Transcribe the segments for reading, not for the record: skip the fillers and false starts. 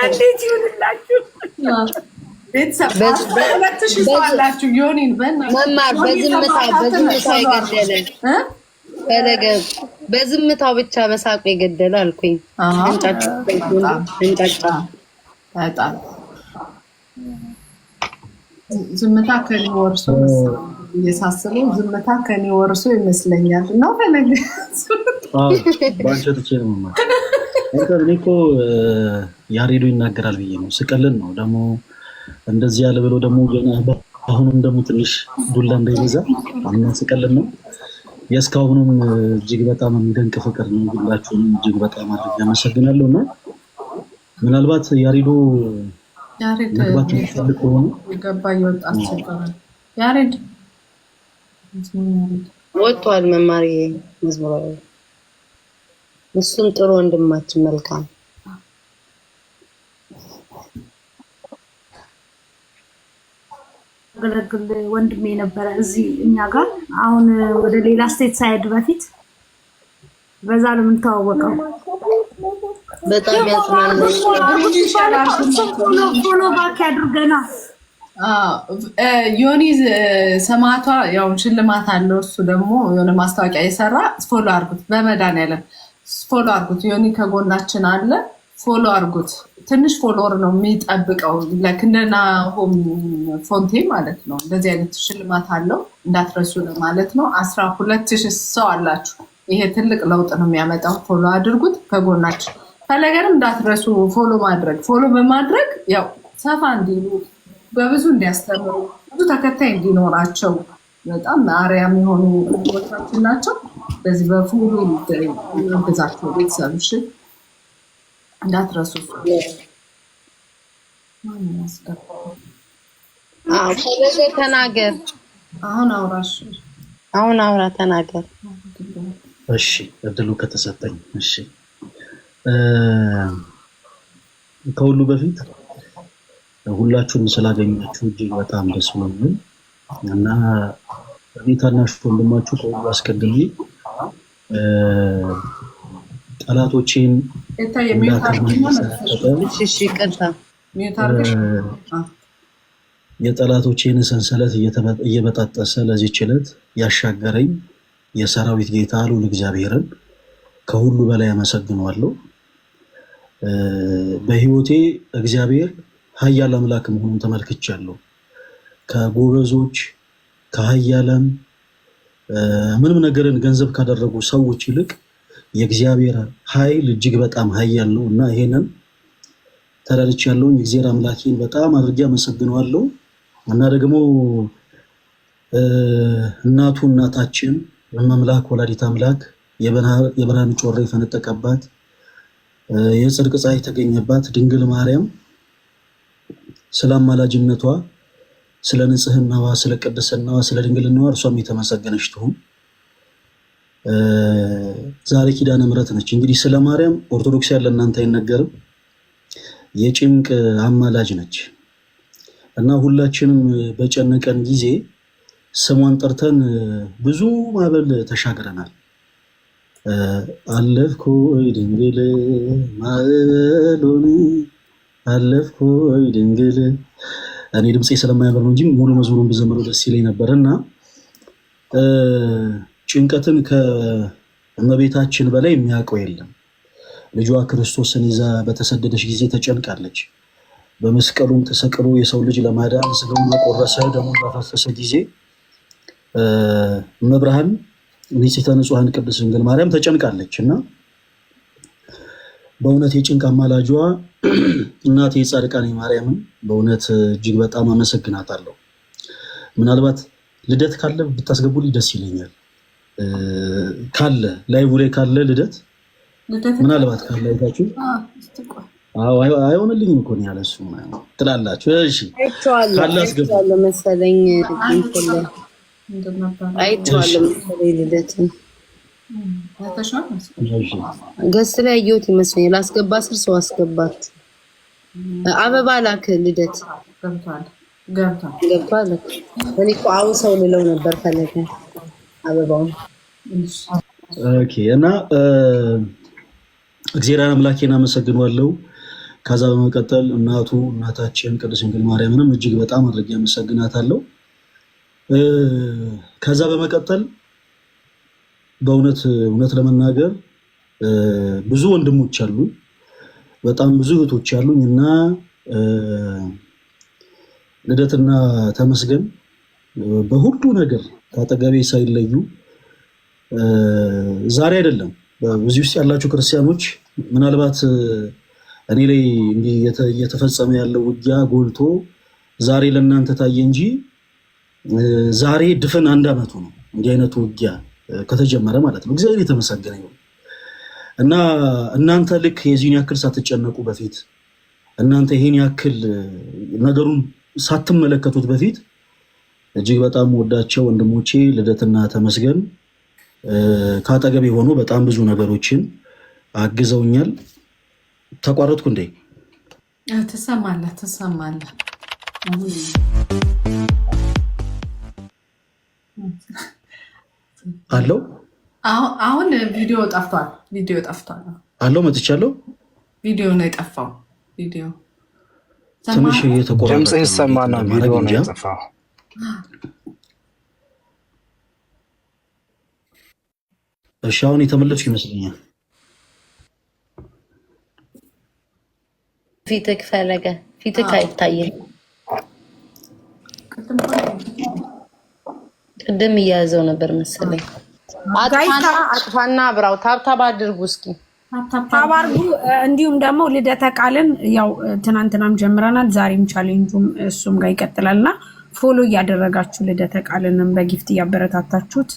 እንዴት ይሁንላችሁ? ቤተሰብ አላችሁ ዮኒን መማር በዝምታ የገደለ ፈለገ በዝምታው ብቻ በሳቅ የገደለ አልኩኝ። እንጫጫ በጣም ዝምታ ከኔ ወርሶ እየሳስበው ዝምታ ከኔ ወርሶ ይመስለኛል ነው ፈለገ ባንቸት ነው ማለት እኔ እኮ ያሬዱ ይናገራል ብዬ ነው ስቀልን ነው ደግሞ እንደዚህ ያለ ብሎ ደግሞ ገና አሁንም ደግሞ ትንሽ ዱላ እንዳይበዛ እና ስቀልን ነው የስካሁንም እጅግ በጣም እንደንቅ ፍቅር ነው ሁላችሁም እጅግ በጣም አድርጌ አመሰግናለሁ እና ምናልባት ያሬዱ መግባት ይፈልግ ሆኖ ገባ ይወጣል ይችላል ያሬድ ወጥቷል መማር መዝሙር እሱም ጥሩ ወንድማችን መልካም ገለግል ወንድሜ ነበር እዚህ እኛ ጋር አሁን ወደ ሌላ ስቴት ሳይድ በፊት በዛ ነው የምንተዋወቀው በጣም ያጽናናል ፎሎ ባክ ያድርገና ዮኒ ሰማዕቷ ያው ሽልማት አለው እሱ ደግሞ የሆነ ማስታወቂያ የሰራ ፎሎ አድርጉት በመድኃኒዓለም ፎሎ አድርጉት ዮኒ ከጎናችን አለ ፎሎ አድርጉት ትንሽ ፎሎወር ነው የሚጠብቀው ለክንደና ሆም ፎንቴ ማለት ነው እንደዚህ አይነት ሽልማት አለው እንዳትረሱ ለማለት ነው 12000 ሰው አላችሁ ይሄ ትልቅ ለውጥ ነው የሚያመጣው ፎሎ አድርጉት ከጎናችን ፈለገንም እንዳትረሱ ፎሎ በማድረግ ያው ሰፋ እንዲሉ በብዙ እንዲያስተምሩ ብዙ ተከታይ እንዲኖራቸው በጣም አርያም የሆኑ ወጣቶች ናቸው በዚህ በፎሎ እንግዛቸው ቤተሰብሽ እንዳትረሱ ፈለገ ተናገር አሁን አውራ ተናገር እሺ እድሉ ከተሰጠኝ እሺ ከሁሉ በፊት ሁላችሁም ስላገኛችሁ እጅግ በጣም ደስ ብሎኛል እና ታናሽ ወንድማችሁ ከሁሉ አስቀድሜ ጠላቶቼን የጠላቶቼን ሰንሰለት እየበጣጠሰ ለዚህ ችለት ያሻገረኝ የሰራዊት ጌታ ልዑል እግዚአብሔርን ከሁሉ በላይ አመሰግነዋለሁ። በህይወቴ እግዚአብሔር ኃያል አምላክ መሆኑን ተመልክቻለሁ። ከጎበዞች ከኃያላን ምንም ነገርን ገንዘብ ካደረጉ ሰዎች ይልቅ የእግዚአብሔር ኃይል እጅግ በጣም ኃያል ነው እና ይሄንን ተረድቻለሁ። የእግዚአብሔር አምላኬን በጣም አድርጌ አመሰግነዋለሁ እና ደግሞ እናታችን አምላክ ወላዲት አምላክ የብርሃን ጮራ የፈነጠቀባት የጽድቅ ፀሐይ የተገኘባት ድንግል ማርያም ስለ አማላጅነቷ ስለ ንጽህናዋ ስለ ቅድስናዋ ስለ ድንግልናዋ እርሷም የተመሰገነች ትሁን። ዛሬ ኪዳነ ምሕረት ነች። እንግዲህ ስለ ማርያም ኦርቶዶክስ ያለ እናንተ አይነገርም። የጭንቅ አማላጅ ነች እና ሁላችንም በጨነቀን ጊዜ ስሟን ጠርተን ብዙ ማዕበል ተሻግረናል። አለፍኩ ድንግል ማዕበሉን አለፍኩ ድንግል። እኔ ድምጼ ስለማያምር ነው እንጂ ሙሉ መዝሙሩን ብዘምረው ደስ ይለኝ ነበርና ጭንቀትን ከእመቤታችን በላይ የሚያውቀው የለም። ልጇ ክርስቶስን ይዛ በተሰደደች ጊዜ ተጨንቃለች። በመስቀሉም ተሰቅሎ የሰው ልጅ ለማዳን ስጋውን በቆረሰ ደሙን ባፈሰሰ ጊዜ እመብርሃን ንጽሕተ ንጹሐን ቅድስት ድንግል ማርያም ተጨንቃለች እና በእውነት የጭንቅ አማላጇ እናቴ ጻድቃኔ ማርያምን በእውነት እጅግ በጣም አመሰግናታለሁ። ምናልባት ልደት ካለ ብታስገቡልኝ ደስ ይለኛል። ካለ ላይቭ ላይ ካለ ልደት ምናልባት ካለ አይታችሁ አይሆንልኝም እኮ ነው ያለሱ ትላላችሁ። እሺ ካለ አስገቡ መሰለኝ አይቼዋለሁ መሰለኝ ልደትን ገስ ላይ አየሁት ይመስለኛል። አስገባ ስር ሰው አስገባት። አበባ ላክ ልደት ገብቷል። እኔ እኮ ሰው ልለው ነበር ፈለገ አበባውን። ኦኬ እና እግዚአብሔር አምላኬን አመሰግናለሁ። ከዛ በመቀጠል እናታችን ቅድስት ድንግል ማርያምንም እጅግ በጣም አድርጌ አመሰግናታለሁ። ከዛ በመቀጠል በእውነት ለመናገር ብዙ ወንድሞች አሉ፣ በጣም ብዙ እህቶች አሉኝ እና ልደትና ተመስገን በሁሉ ነገር ከአጠገቤ ሳይለዩ ዛሬ አይደለም በዚህ ውስጥ ያላችሁ ክርስቲያኖች ምናልባት እኔ ላይ እንዲህ እየተፈጸመ ያለው ውጊያ ጎልቶ ዛሬ ለእናንተ ታየ እንጂ ዛሬ ድፍን 1 ዓመቱ ነው እንዲህ አይነቱ ውጊያ ከተጀመረ ማለት ነው። እግዚአብሔር የተመሰገነ ይሁን እና እናንተ ልክ የዚህን ያክል ሳትጨነቁ በፊት እናንተ ይሄን ያክል ነገሩን ሳትመለከቱት በፊት እጅግ በጣም ወዳቸው ወንድሞቼ ልደትና ተመስገን ካጠገቤ ሆኖ በጣም ብዙ ነገሮችን አግዘውኛል። ተቋረጥኩ እንዴ? ትሰማለህ። አለው አሁን ቪዲዮ ጠፍቷል። አለው መጥቻለሁ። ቪዲዮ ነው የጠፋው። ቪዲዮ ትንሽ እየተቆራረጠ ድምጽ ይሰማና ቪዲዮ ነው የጠፋው። እሺ አሁን የተመለስኩ ይመስለኛል። ፊትክ ፈለገ ፊትክ አይታየም። ቅድም እያያዘው ነበር መሰለኝ። አጥፋና ብራው ታብታብ አድርጉ እስኪ ታባርጉ። እንዲሁም ደግሞ ልደተ ቃልን ያው ትናንትናም ጀምረናል፣ ዛሬም ቻሌንጁም እሱም ጋር ይቀጥላልና ፎሎ እያደረጋችሁ ልደተ ቃልንም በጊፍት እያበረታታችሁት፣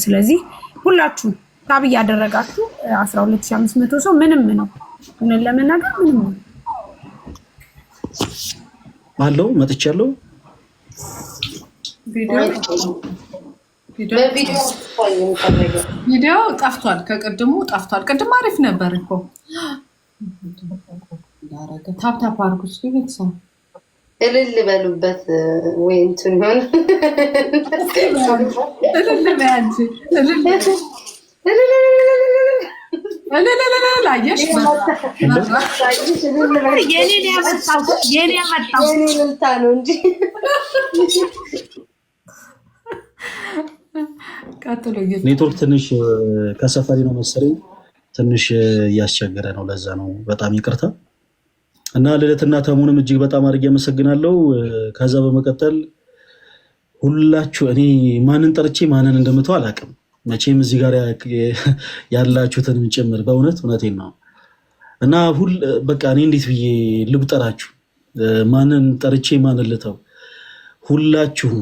ስለዚህ ሁላችሁ ታብ እያደረጋችሁ 12500 ሰው ምንም ነው እነን ለመናገር ምንም ነው አለው። መጥቻለሁ። ቪዲዮ ጠፍቷል። ከቅድሙ ጠፍቷል። ቅድም አሪፍ ነበር እኮ። ታፕታፕ አድርጉ እስኪ ቤተሰብ እልል በሉበት ወይ እንትን ይሆን እልል በያንቺ እልል አየሽ የኔ ያመጣው ልልታ ነው እንጂ ኔትወርክ ትንሽ ከሰፈሪ ነው መሰለኝ ትንሽ እያስቸገረ ነው። ለዛ ነው በጣም ይቅርታ እና ልደትና ተሙንም እጅግ በጣም አድርጌ አመሰግናለሁ። ከዛ በመቀጠል ሁላችሁ እኔ ማንን ጠርቼ ማንን እንደምተው አላውቅም። መቼም እዚህ ጋር ያላችሁትን ጭምር እውነቴን ነው እና በቃ እኔ እንዴት ብዬ ልብጠራችሁ? ማንን ጠርቼ ማንን ልተው? ሁላችሁም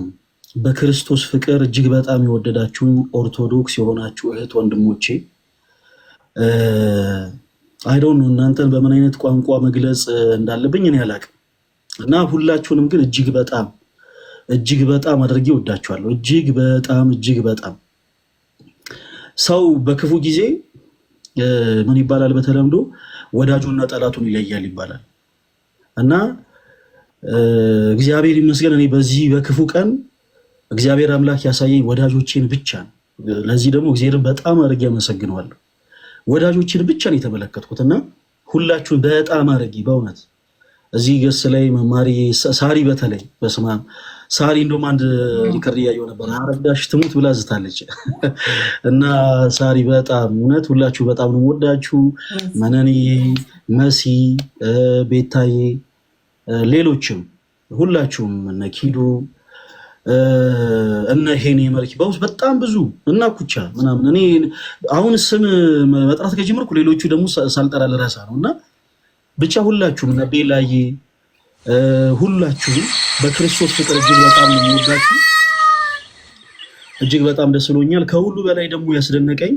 በክርስቶስ ፍቅር እጅግ በጣም የወደዳችሁ ኦርቶዶክስ የሆናችሁ እህት ወንድሞቼ አይዶን ነው እናንተን በምን አይነት ቋንቋ መግለጽ እንዳለብኝ እኔ አላውቅም እና ሁላችሁንም ግን እጅግ በጣም አድርጌ ወዳችኋለሁ። እጅግ በጣም ሰው በክፉ ጊዜ ምን ይባላል? በተለምዶ ወዳጁና ጠላቱን ይለያል ይባላል እና እግዚአብሔር ይመስገን እኔ በዚህ በክፉ ቀን እግዚአብሔር አምላክ ያሳየኝ ወዳጆቼን ብቻ ነው። ለዚህ ደግሞ እግዚአብሔርን በጣም አድርጌ አመሰግነዋለሁ። ወዳጆቼን ብቻ ነው የተመለከትኩትና ሁላችሁን በጣም አድርጌ በእውነት እዚህ ገስ ላይ መማሪ ሳሪ በተለይ በስማ ሳሪ እንደውም አንድ ሪከርድ እያየሁ ነበር። አረጋሽ ትሙት ብላ ዝታለች እና ሳሪ በጣም እውነት ሁላችሁ በጣም ነው ወዳችሁ። መነኒ፣ መሲ፣ ቤታዬ፣ ሌሎችም ሁላችሁም እነ ኪዱ እነ ሄኔ መልክ በውስጥ በጣም ብዙ እና ኩቻ ምናምን እኔ አሁን ስም መጥራት ከጀመርኩ ሌሎቹ ደግሞ ሳልጠራ ልረሳ ነው እና ብቻ ሁላችሁም እነ ቤላዬ ሁላችሁም በክርስቶስ ፍቅር እጅግ በጣም ነው የምወዳችሁ። እጅግ በጣም ደስ ብሎኛል። ከሁሉ በላይ ደግሞ ያስደነቀኝ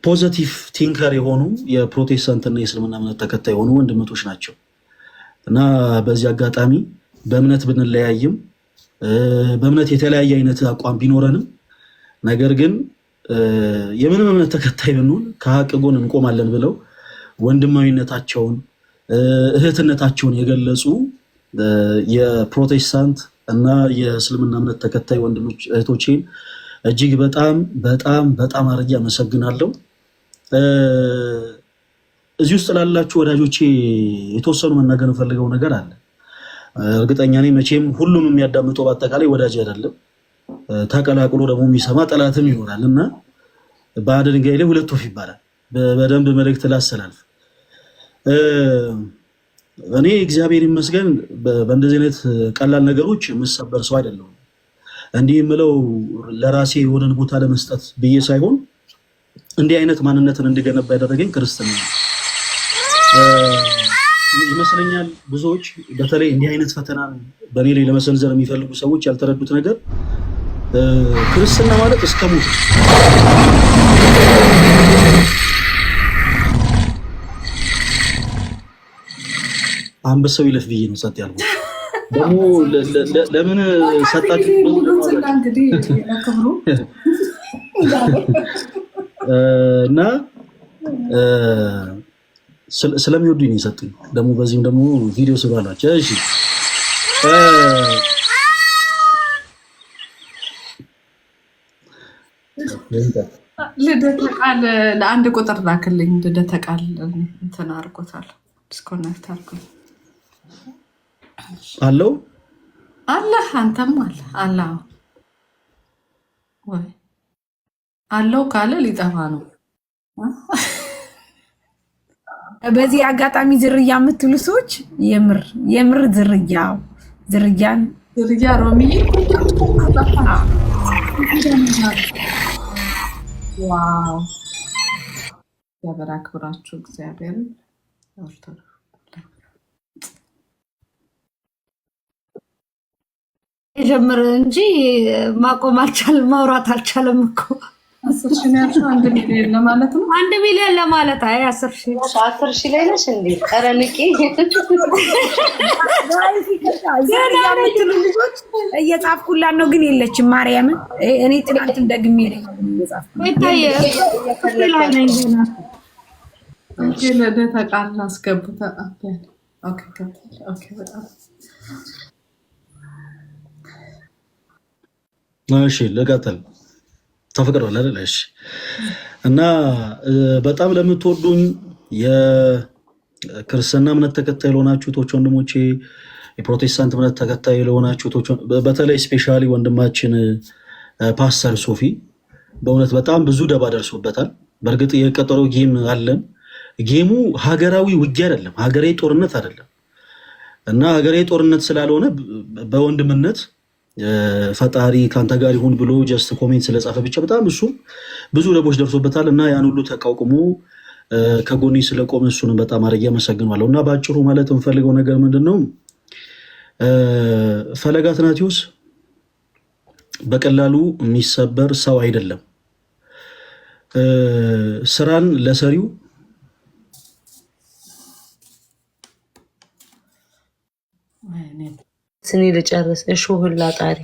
ፖዚቲቭ ቲንከር የሆኑ የፕሮቴስታንትና የእስልምና እምነት ተከታይ የሆኑ ወንድመቶች ናቸው እና በዚህ አጋጣሚ በእምነት ብንለያይም በእምነት የተለያየ አይነት አቋም ቢኖረንም ነገር ግን የምንም እምነት ተከታይ ብንሆን ከሀቅ ጎን እንቆማለን ብለው ወንድማዊነታቸውን እህትነታቸውን የገለጹ የፕሮቴስታንት እና የእስልምና እምነት ተከታይ ወንድሞች እህቶቼን እጅግ በጣም አድርጌ አመሰግናለሁ። እዚህ ውስጥ ላላችሁ ወዳጆቼ የተወሰኑ መናገር ፈልገው ነገር አለ። እርግጠኛ ነኝ መቼም ሁሉም የሚያዳምጠው በአጠቃላይ ወዳጅ አይደለም። ተቀላቅሎ ደግሞ የሚሰማ ጠላትም ይኖራል እና በአንድ ድንጋይ ላይ ሁለት ወፍ ይባላል። በደንብ መልእክት ላስተላልፍ። እኔ እግዚአብሔር ይመስገን በእንደዚህ አይነት ቀላል ነገሮች የምሰበር ሰው አይደለሁም። እንዲህ የምለው ለራሴ የሆነን ቦታ ለመስጠት ብዬ ሳይሆን እንዲህ አይነት ማንነትን እንድገነባ ያደረገኝ ክርስትና ይመስለኛል። ብዙዎች በተለይ እንዲህ አይነት ፈተና በእኔ ላይ ለመሰንዘር የሚፈልጉ ሰዎች ያልተረዱት ነገር ክርስትና ማለት እስከ ሞት አንበሳው ይለፍ ብዬ ነው ጸጥ ያልኩት። ደግሞ ለምን ሰጣችሁ እና ስለሚወዱኝ ነው የሰጡኝ። ደግሞ በዚህም ደግሞ ቪዲዮ ስባላችሁ እሺ ልደተ ቃል ለአንድ ቁጥር ላክልኝ። ልደተ ቃል እንትን አድርጎታል፣ ዲስኮኔክት አድርጎ አለው አለ። አንተም አለ አለ ወይ አለው ካለ ሊጠፋ ነው። በዚህ አጋጣሚ ዝርያ የምትሉ ሰዎች የምር ዝርያ ሮሚ ዋው ያበራክብራችሁ እግዚአብሔር የጀመረ እንጂ ማቆም አልቻለም፣ ማውራት አልቻለም እኮ 10,000 ያልሽው 1 ሚሊዮን ለማለት ነው። 1 ሚሊዮን ለማለት አይ 10,000 ላይ ነሽ እንዴ? ኧረ ንቂ ልጆች እየጻፍኩላት ነው ግን የለችም። ማርያምን እኔ ጥናትን ደግሜ ለደተቃል አስገቡት። እሺ ልቀጥል። ተፈቅዷል አይደል? እሺ። እና በጣም ለምትወዱኝ የክርስትና እምነት ተከታይ ለሆናችሁ እህቶች ወንድሞቼ፣ የፕሮቴስታንት እምነት ተከታይ ለሆናችሁ እህቶች፣ በተለይ ስፔሻሊ ወንድማችን ፓስተር ሶፊ በእውነት በጣም ብዙ ደባ ደርሶበታል። በእርግጥ የቀጠሮ ጌም አለን። ጌሙ ሀገራዊ ውጊያ አይደለም፣ ሀገራዊ ጦርነት አይደለም። እና ሀገራዊ ጦርነት ስላልሆነ በወንድምነት ፈጣሪ ካንተ ጋር ይሁን ብሎ ጀስት ኮሜንት ስለጻፈ ብቻ በጣም እሱ ብዙ ደቦች ደርሶበታል እና ያን ሁሉ ተቃውሞ ከጎኔ ስለቆመ እሱንም በጣም አድርጌ አመሰግናለሁ። እና በአጭሩ ማለት የምፈልገው ነገር ምንድነው፣ ፈለገ አትናትዮስ በቀላሉ የሚሰበር ሰው አይደለም። ስራን ለሰሪው ስኒ ልጨርስ። እሾህላ ጣሪ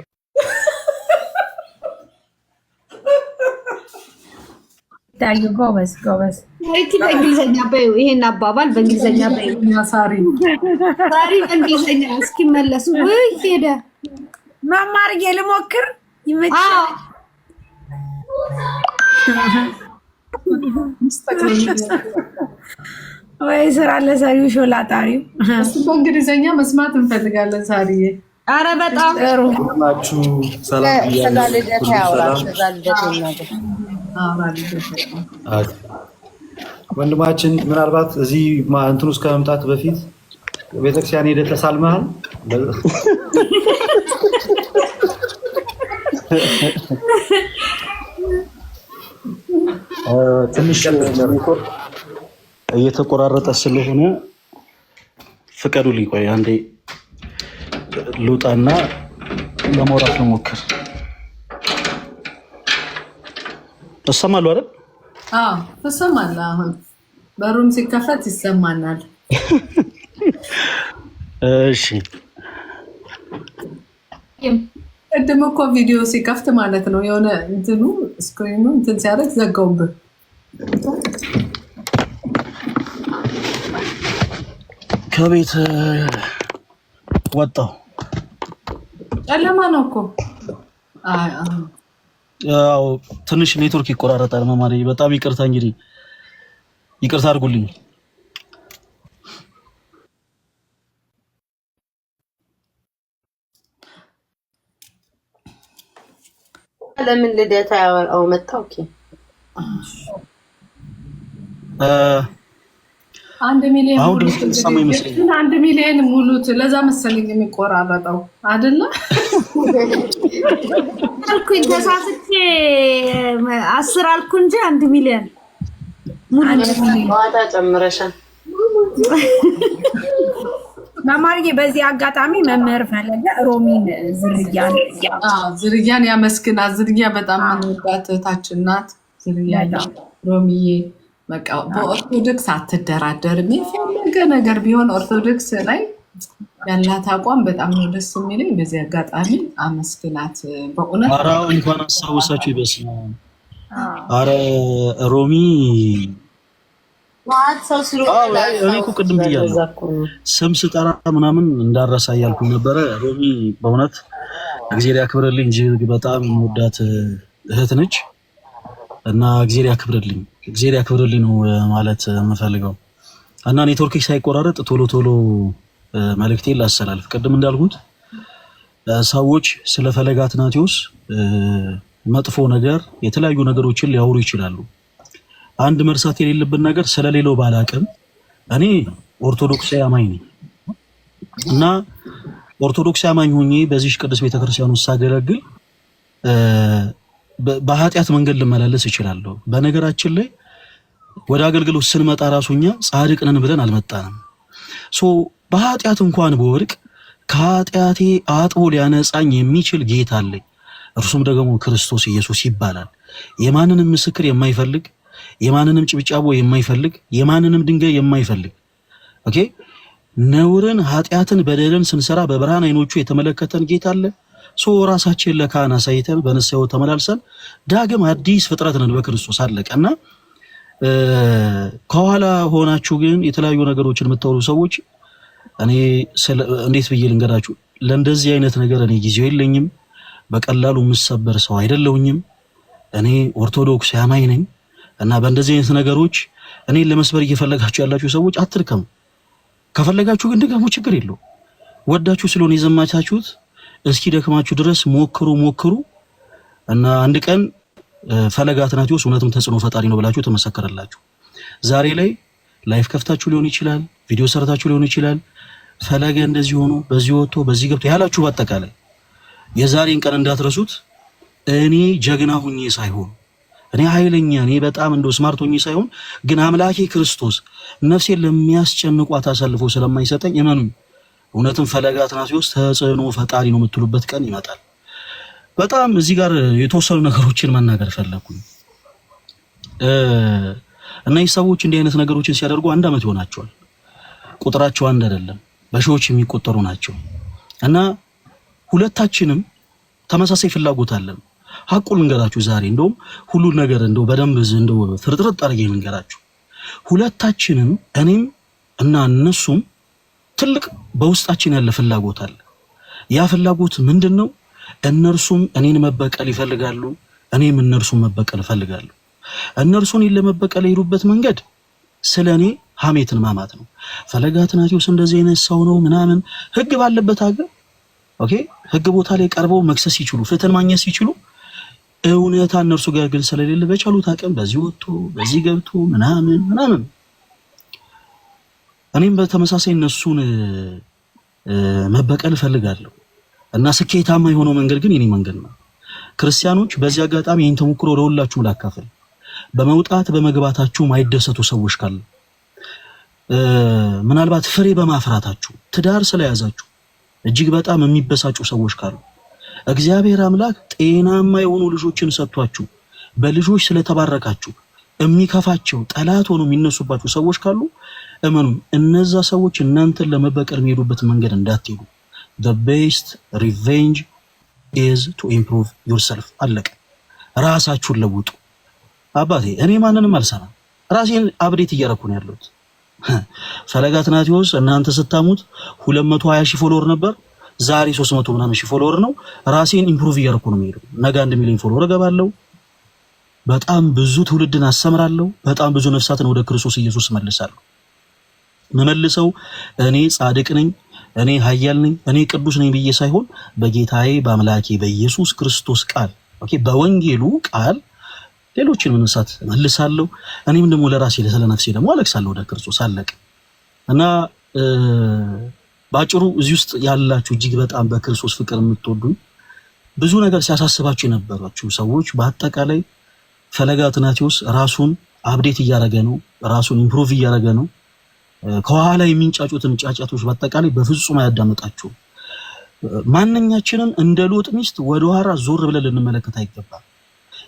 ታዩ ጎበዝ እቲ በእንግሊዝኛ በይው፣ ይሄን አባባል በእንግሊዝኛ በይው። ሳሪ በእንግሊዝኛ እስኪመለሱ ወይ ሄደ መማር ልሞክር ይመጣል። ወይ ስራ ለሰሪው ሾላ ጣሪው እሱ በእንግሊዝኛ መስማት እንፈልጋለን። ሳሪዬ አረ በጣም ጥሩ ናችሁ። ሰላም ወንድማችን፣ ምናልባት እዚህ እንትን ውስጥ ከመምጣት በፊት ቤተክርስቲያን ሄደህ ተሳልመሃል? ትንሽ እየተቆራረጠ ስለሆነ ፍቀዱልኝ። ቆይ አንዴ ልውጣና ለማውራት ልሞክር። እሰማለሁ አይደል? አዎ ትሰማለህ። አሁን በሩም ሲከፈት ይሰማናል። እሺ ቅድም እኮ ቪዲዮ ሲከፍት ማለት ነው የሆነ እንትኑ ስክሪኑ እንትን ሲያደርግ ዘጋውብህ። ከቤት ወጣሁ። ጨለማ ነው እኮ። ያው ትንሽ ኔትወርክ ይቆራረጣል። መማሪ በጣም ይቅርታ። እንግዲህ ይቅርታ አድርጉልኝ። ለምን ልደታ ያወራው መጣ? ኦኬ 1 ሚሊዮን አሁን ድምጽ ሰማይ መስለኝ 1 ሚሊዮን ሙሉት። ለዛ መሰለኝ የሚቆራረጠው አይደለ? አልኩኝ ተሳስቼ 10 አልኩ እንጂ 1 ሚሊዮን ሙሉ ዋታ ጨምረሻል። ማማርዬ በዚህ አጋጣሚ መምህር ፈለገ ሮሚን ዝርያን ያመስግናት። ዝርያ በጣም የምንወዳት እህታችን ናት። ዝርያ ሮሚዬ በቃ በኦርቶዶክስ አትደራደርም። የፈለገ ነገር ቢሆን ኦርቶዶክስ ላይ ያላት አቋም በጣም ነው ደስ የሚለኝ። በዚህ አጋጣሚ አመስግናት በእውነት። ኧረ እንኳን አስታውሳችሁ ይበስማ። ኧረ ሮሚ እኔ እኮ ቅድም ብያለሁ ስም ስጠራ ምናምን እንዳረሳ እያልኩኝ ነበረ። ሮሚ በእውነት እግዚአብሔር ያክብርልኝ እንጂ በጣም የምወዳት እህት ነች እና እግዚአብሔር ያክብርልኝ ነው ማለት የምፈልገው። እና ኔትወርክ ሳይቆራረጥ ቶሎ ቶሎ መልእክቴን ላስተላልፍ። ቅድም እንዳልኩት ሰዎች ስለ ፈለገ አትናቴዎስ መጥፎ ነገር የተለያዩ ነገሮችን ሊያወሩ ይችላሉ። አንድ መርሳት የሌለብን ነገር ስለሌለው ባላቅም እኔ ኦርቶዶክሳዊ አማኝ ነኝ እና ኦርቶዶክሳዊ አማኝ ሆኜ በዚህ ቅዱስ ቤተክርስቲያን ውስጥ ሳገለግል በኃጢአት መንገድ ልመላለስ እችላለሁ። በነገራችን ላይ ወደ አገልግሎት ስንመጣ ራሱኛ ጻድቅ ነን ብለን አልመጣንም። በኃጢአት እንኳን በወድቅ ከኃጢአቴ አጥቦ ሊያነጻኝ የሚችል ጌታ አለኝ። እርሱም ደግሞ ክርስቶስ ኢየሱስ ይባላል። የማንንም ምስክር የማይፈልግ የማንንም ጭብጫቦ የማይፈልግ የማንንም ድንጋይ የማይፈልግ ኦኬ ነውርን ኃጢአትን በደልን ስንሰራ በብርሃን አይኖቹ የተመለከተን ጌታ አለ። ራሳችን ለካህን አሳይተን በንስሐው ተመላልሰን ዳግም አዲስ ፍጥረት ነን በክርስቶስ አለቀና ከኋላ ሆናችሁ ግን የተለያዩ ነገሮችን የምታወሩ ሰዎች እኔ እንዴት ብዬ ልንገራችሁ? ለእንደዚህ አይነት ነገር እኔ ጊዜው የለኝም። በቀላሉ የምሰበር ሰው አይደለሁኝም። እኔ ኦርቶዶክስ አማኝ ነኝ እና በእንደዚህ አይነት ነገሮች እኔን ለመስበር እየፈለጋችሁ ያላችሁ ሰዎች አትርከሙ። ከፈለጋችሁ ግን ደግሞ ችግር የለው። ወዳችሁ ስለሆነ የዘማቻችሁት እስኪ ደክማችሁ ድረስ ሞክሩ እና አንድ ቀን ፈለገ አትናቴዎስ እውነትም ተጽዕኖ ፈጣሪ ነው ብላችሁ ተመሰከረላችሁ። ዛሬ ላይ ላይፍ ከፍታችሁ ሊሆን ይችላል፣ ቪዲዮ ሰርታችሁ ሊሆን ይችላል። ፈለገ እንደዚህ ሆኖ በዚህ ወጥቶ በዚህ ገብቶ ያላችሁ በአጠቃላይ የዛሬን ቀን እንዳትረሱት። እኔ ጀግና ሁኜ ሳይሆን እኔ ኃይለኛ እኔ በጣም እንደው ስማርት ሆኜ ሳይሆን ግን አምላኬ ክርስቶስ ነፍሴን ለሚያስጨንቋት አሳልፎ ስለማይሰጠኝ እመኑኝ፣ እውነትም ፈለገ አትናቴዎስ ተጽዕኖ ፈጣሪ ነው የምትሉበት ቀን ይመጣል። በጣም እዚህ ጋር የተወሰኑ ነገሮችን መናገር ፈለኩኝ። እነዚህ ሰዎች እንዲህ አይነት ነገሮችን ሲያደርጉ 1 ዓመት ይሆናቸዋል። ቁጥራቸው አንድ አይደለም፣ በሺዎች የሚቆጠሩ ናቸው እና ሁለታችንም ተመሳሳይ ፍላጎት አለን። ሐቁን ልንገራችሁ ዛሬ እንደውም ሁሉን ነገር እንደው በደንብ እንደው ፍርጥርጥ አድርጌ ልንገራችሁ። ሁለታችንም እኔም እና እነሱም ትልቅ በውስጣችን ያለ ፍላጎት አለ። ያ ፍላጎት ምንድነው? እነርሱም እኔን መበቀል ይፈልጋሉ፣ እኔም እነርሱን መበቀል እፈልጋለሁ። እነርሱ እኔን ለመበቀል የሄዱበት መንገድ ስለኔ ሐሜትን ማማት ነው። ፈለገ አትናቴዎስ እንደዚህ አይነት ሰው ነው ምናምን ህግ ባለበት ሀገር ኦኬ ህግ ቦታ ላይ ቀርበው መክሰስ ሲችሉ ፍትህን ማግኘት ሲችሉ እውነታ እነርሱ ጋር ግን ስለሌለ በቻሉት አቅም በዚህ ወጥቶ በዚህ ገብቶ ምናምን እኔም በተመሳሳይ እነሱን መበቀል እፈልጋለሁ እና ስኬታማ የሆነው መንገድ ግን የኔ መንገድ ነው። ክርስቲያኖች በዚህ አጋጣሚ ይህን ተሞክሮ ለሁላችሁም ላካፍል። በመውጣት በመግባታችሁ ማይደሰቱ ሰዎች ካሉ ምናልባት ፍሬ በማፍራታችሁ ትዳር ስለያዛችሁ እጅግ በጣም የሚበሳጩ ሰዎች ካሉ እግዚአብሔር አምላክ ጤናማ የሆኑ ልጆችን ሰጥቷችሁ በልጆች ስለተባረካችሁ የሚከፋቸው ጠላት ሆኖ የሚነሱባችሁ ሰዎች ካሉ እመኑ፣ እነዛ ሰዎች እናንተን ለመበቀል የሚሄዱበት መንገድ እንዳትሄዱ። the best revenge is to improve yourself። አለቀ። ራሳችሁን ለውጡ። አባቴ እኔ ማንንም አልሰራም፣ ራሴን አብዴት እያደረኩ ነው ያለሁት። ፈለገ አትናቴዎስ እናንተ ስታሙት 220 ሺህ ፎሎወር ነበር፣ ዛሬ 300 ምናምን ሺህ ፎሎወር ነው። ራሴን ኢምፕሩቭ እያደረኩ ነው የሚሄደው። ነገ 1 ሚሊዮን ፎሎወር እገባለሁ። በጣም ብዙ ትውልድን አስተምራለሁ። በጣም ብዙ ነፍሳትን ወደ ክርስቶስ ኢየሱስ መልሳለሁ። መመልሰው እኔ ጻድቅ ነኝ፣ እኔ ኃያል ነኝ፣ እኔ ቅዱስ ነኝ ብዬ ሳይሆን በጌታዬ በአምላኬ በኢየሱስ ክርስቶስ ቃል ኦኬ፣ በወንጌሉ ቃል ሌሎችን መንሳት መልሳለሁ። እኔም ደግሞ ለራሴ ለነፍሴ ደግሞ አለቅሳለሁ ወደ ክርስቶስ አለቀ። እና ባጭሩ እዚህ ውስጥ ያላችሁ እጅግ በጣም በክርስቶስ ፍቅር የምትወዱኝ ብዙ ነገር ሲያሳስባችሁ የነበራችሁ ሰዎች በአጠቃላይ ፈለገ አትናቴዎስ ራሱን አፕዴት እያደረገ ነው፣ ራሱን ኢምፕሩቭ እያደረገ ነው። ከኋላ የሚንጫጩትን ጫጫቶች በአጠቃላይ በፍጹም አያዳምጣችሁም። ማንኛችንም እንደ ሎጥ ሚስት ወደ ኋላ ዞር ብለን ልንመለከት አይገባም።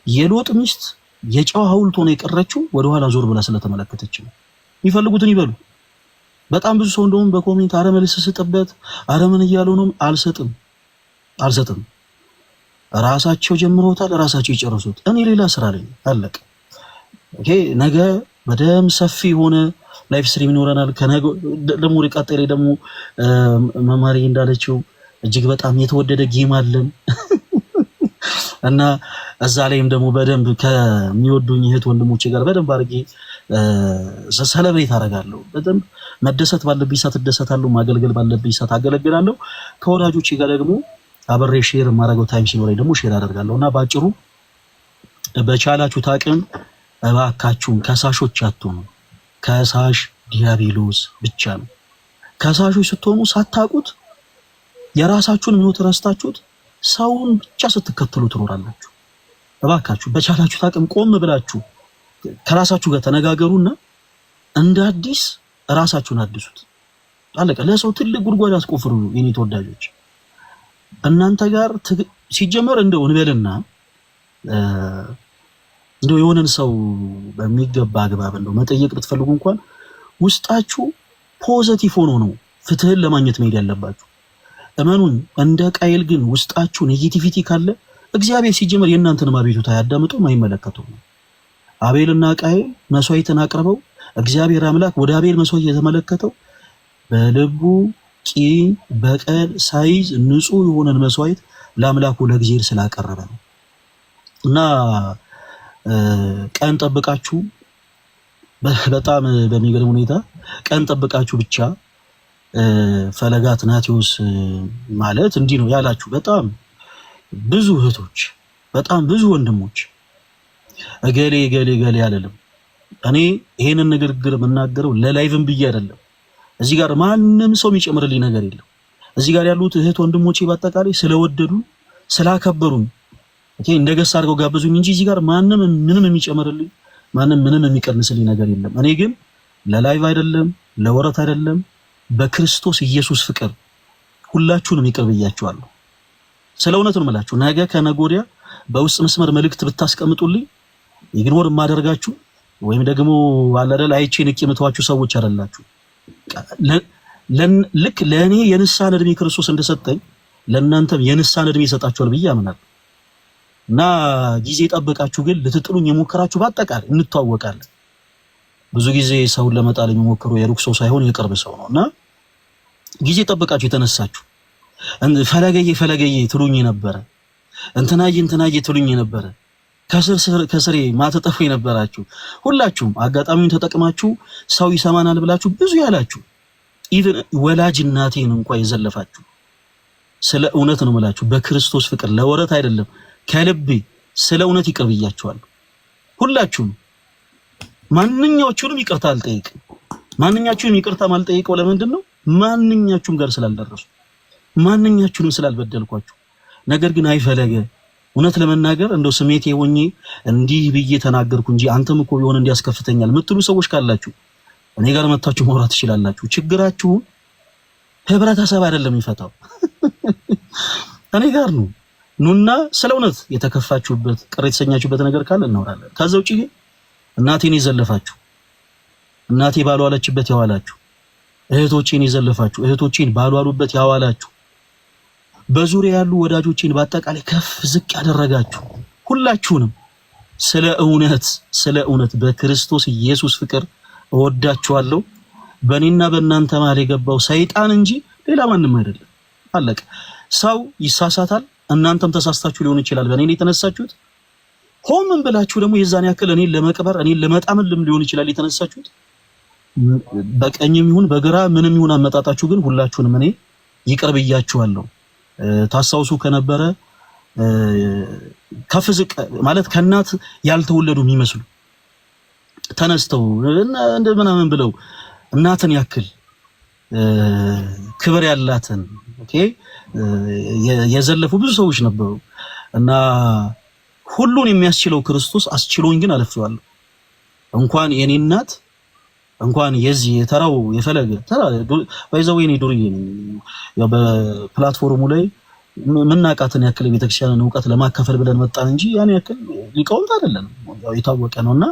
የሎጥ ሚስት የጨው ሐውልት ሆነ የቀረችው ወደ ኋላ ዞር ብላ ስለተመለከተች ነው። የሚፈልጉትን ይበሉ። በጣም ብዙ ሰው እንደውም በኮሜንት አረ መልስ ስጥበት፣ አረ ምን እያሉ ነው? አልሰጥም። ራሳቸው ጀምሮታል፣ ራሳቸው ይጨርሱት። እኔ ሌላ ስራ ላይ አለቀ። ኦኬ፣ ነገ በደም ሰፊ ሆነ ላይፍ ስትሪም ይኖረናል። ከነገ ደግሞ ቀጣይ ላይ ደግሞ መማሪ እንዳለችው እጅግ በጣም የተወደደ ጌም አለን እና እዛ ላይም ደግሞ በደንብ ከሚወዱኝ እህት ወንድሞቼ ጋር በደንብ አድርጌ ሰለብሬት አደርጋለሁ። በደንብ መደሰት ባለብኝ ሰዓት እደሰታለሁ፣ ማገልገል ባለብኝ ሰዓት አገለግላለሁ። ከወዳጆቼ ጋር ደግሞ አብሬ ሼር የማደርገው ታይም ሲኖረኝ ደግሞ ሼር አደርጋለሁ። እና ባጭሩ በቻላችሁት አቅም እባካችሁን ከሳሾች አትሆኑ። ከሳሽ ዲያብሎስ ብቻ ነው። ከሳሾች ስትሆኑ ሳታውቁት የራሳችሁን ሕይወት ረስታችሁት ሰውን ብቻ ስትከተሉ ትኖራላችሁ። እባካችሁ በቻላችሁት አቅም ቆም ብላችሁ ከራሳችሁ ጋር ተነጋገሩና እንደ አዲስ ራሳችሁን አድሱት። አለቀ። ለሰው ትልቅ ጉድጓድ አስቆፍሩ። የኔ ተወዳጆች እናንተ ጋር ሲጀመር እንደው እንበልና እንደው የሆነን ሰው በሚገባ አግባብ እንደው መጠየቅ ብትፈልጉ እንኳን ውስጣችሁ ፖዚቲቭ ሆኖ ነው ፍትህን ለማግኘት መሄድ ያለባችሁ። እመኑን። እንደ ቃየል ግን ውስጣችሁ ኔጌቲቪቲ ካለ እግዚአብሔር ሲጀመር የእናንተን አቤቱታ አያዳምጡም፣ አይመለከቱም። አቤልና ቃየል መስዋዕትን አቅርበው እግዚአብሔር አምላክ ወደ አቤል መስዋዕት የተመለከተው በልቡ ቂም በቀል ሳይዝ ንጹህ የሆነን መስዋዕት ለአምላኩ ለእግዚአብሔር ስላቀረበ ነው። እና ቀን ጠብቃችሁ በጣም በሚገርም ሁኔታ ቀን ጠብቃችሁ ብቻ ፈለገ አትናቴዎስ ማለት እንዲህ ነው ያላችሁ በጣም ብዙ እህቶች፣ በጣም ብዙ ወንድሞች እገሌ አይደለም። እኔ ይሄንን ንግግር የምናገረው ለላይቭም ብዬ አይደለም። እዚህ ጋር ማንም ሰው የሚጨምርልኝ ነገር የለም። እዚህ ጋር ያሉት እህት ወንድሞቼ በአጠቃላይ ስለወደዱ ስላከበሩኝ ኦኬ እንደገስ አድርገው ጋብዙኝ እንጂ እዚህ ጋር ማንም ምንም የሚጨምርልኝ ማንም ምንም የሚቀንስልኝ ነገር የለም። እኔ ግን ለላይቭ አይደለም ለወረት አይደለም በክርስቶስ ኢየሱስ ፍቅር ሁላችሁንም ይቅር ብያችኋለሁ። ስለ እውነት ነው የምላችሁ። ነገ ከነገ ወዲያ በውስጥ መስመር መልእክት ብታስቀምጡልኝ ኢግኖር የማደርጋችሁ ወይም ደግሞ አለደል አይቼ ንቄ የምተዋችሁ ሰዎች አይደላችሁ። ልክ ለእኔ የንስሐን ዕድሜ ክርስቶስ እንደሰጠኝ ለእናንተም የንስሐን ዕድሜ ይሰጣችኋል ብዬ አምናለሁ። እና ጊዜ ጠብቃችሁ ግን ልትጥሉኝ የሞከራችሁ በአጠቃላይ እንተዋወቃለን። ብዙ ጊዜ ሰውን ለመጣል የሚሞክሩ የሩቅ ሰው ሳይሆን የቅርብ ሰው ነው። እና ጊዜ ጠብቃችሁ የተነሳችሁ ፈለገዬ ትሉኝ ነበረ፣ እንትናዬ ትሉኝ ነበረ፣ ከስሬ ማተጠፉ የነበራችሁ ሁላችሁም አጋጣሚውን ተጠቅማችሁ ሰው ይሰማናል ብላችሁ ብዙ ያላችሁ ኢቭን ወላጅ እናቴን እንኳን የዘለፋችሁ ስለ እውነት ነው የምላችሁ በክርስቶስ ፍቅር ለወረት አይደለም ከልቤ ስለ እውነት ይቅር ብያችኋለሁ። ሁላችሁም ማንኛዎቹንም ይቅርታ አልጠይቅም። ማንኛችሁንም ይቅርታ ማልጠይቀው ለምንድን ነው? ማንኛችሁም ጋር ስላልደረሱ ማንኛችሁንም ስላልበደልኳችሁ። ነገር ግን አይፈለገ እውነት ለመናገር እንደው ስሜቴ ሆኜ እንዲህ ብዬ ተናገርኩ እንጂ አንተም እኮ ቢሆን እንዲያስከፍተኛል የምትሉ ሰዎች ካላችሁ እኔ ጋር መታችሁ ማውራት ትችላላችሁ። ችግራችሁን ህብረተሰብ አይደለም ይፈታው እኔ ጋር ነው። ኑና ስለ እውነት የተከፋችሁበት ቅር የተሰኛችሁበት ነገር ካለ እናወራለን። ከዛ ውጪ እናቴን የዘለፋችሁ እናቴ ባልዋለችበት ያዋላችሁ፣ እህቶቼን የዘለፋችሁ እህቶቼን ባልዋሉበት ያዋላችሁ፣ በዙሪያ ያሉ ወዳጆቼን በአጠቃላይ ከፍ ዝቅ ያደረጋችሁ ሁላችሁንም ስለ እውነት በክርስቶስ ኢየሱስ ፍቅር እወዳችኋለሁ። በእኔና በእናንተ መሃል የገባው ሰይጣን እንጂ ሌላ ማንም አይደለም። አለቀ። ሰው ይሳሳታል። እናንተም ተሳስታችሁ ሊሆን ይችላል። በእኔ ላይ የተነሳችሁት ሆምን ብላችሁ ደግሞ የዛን ያክል እኔን ለመቅበር እኔን ለመጣምልም ሊሆን ይችላል የተነሳችሁት። በቀኝም ይሁን በግራ ምንም ይሁን አመጣጣችሁ ግን ሁላችሁንም እኔ ይቅር ብያችኋለሁ። ታስታውሱ ከነበረ ከፍዝቅ ማለት ከእናት ያልተወለዱ የሚመስሉ ተነስተው እንደ ምናምን ብለው እናትን ያክል ክብር ያላትን ኦኬ የዘለፉ ብዙ ሰዎች ነበሩ እና ሁሉን የሚያስችለው ክርስቶስ አስችሎኝ ግን አለፈዋለሁ። እንኳን የኔ እናት እንኳን የዚህ የተራው የፈለገ ተራ ባይዘው የኔ ዱርዬ ነኝ። ያው በፕላትፎርሙ ላይ ምናቃተን ያክል ቤተክርስቲያንን ዕውቀት ለማካፈል ብለን መጣን እንጂ ያን ያክል ሊቃውንት አይደለም። ያው የታወቀ ነውና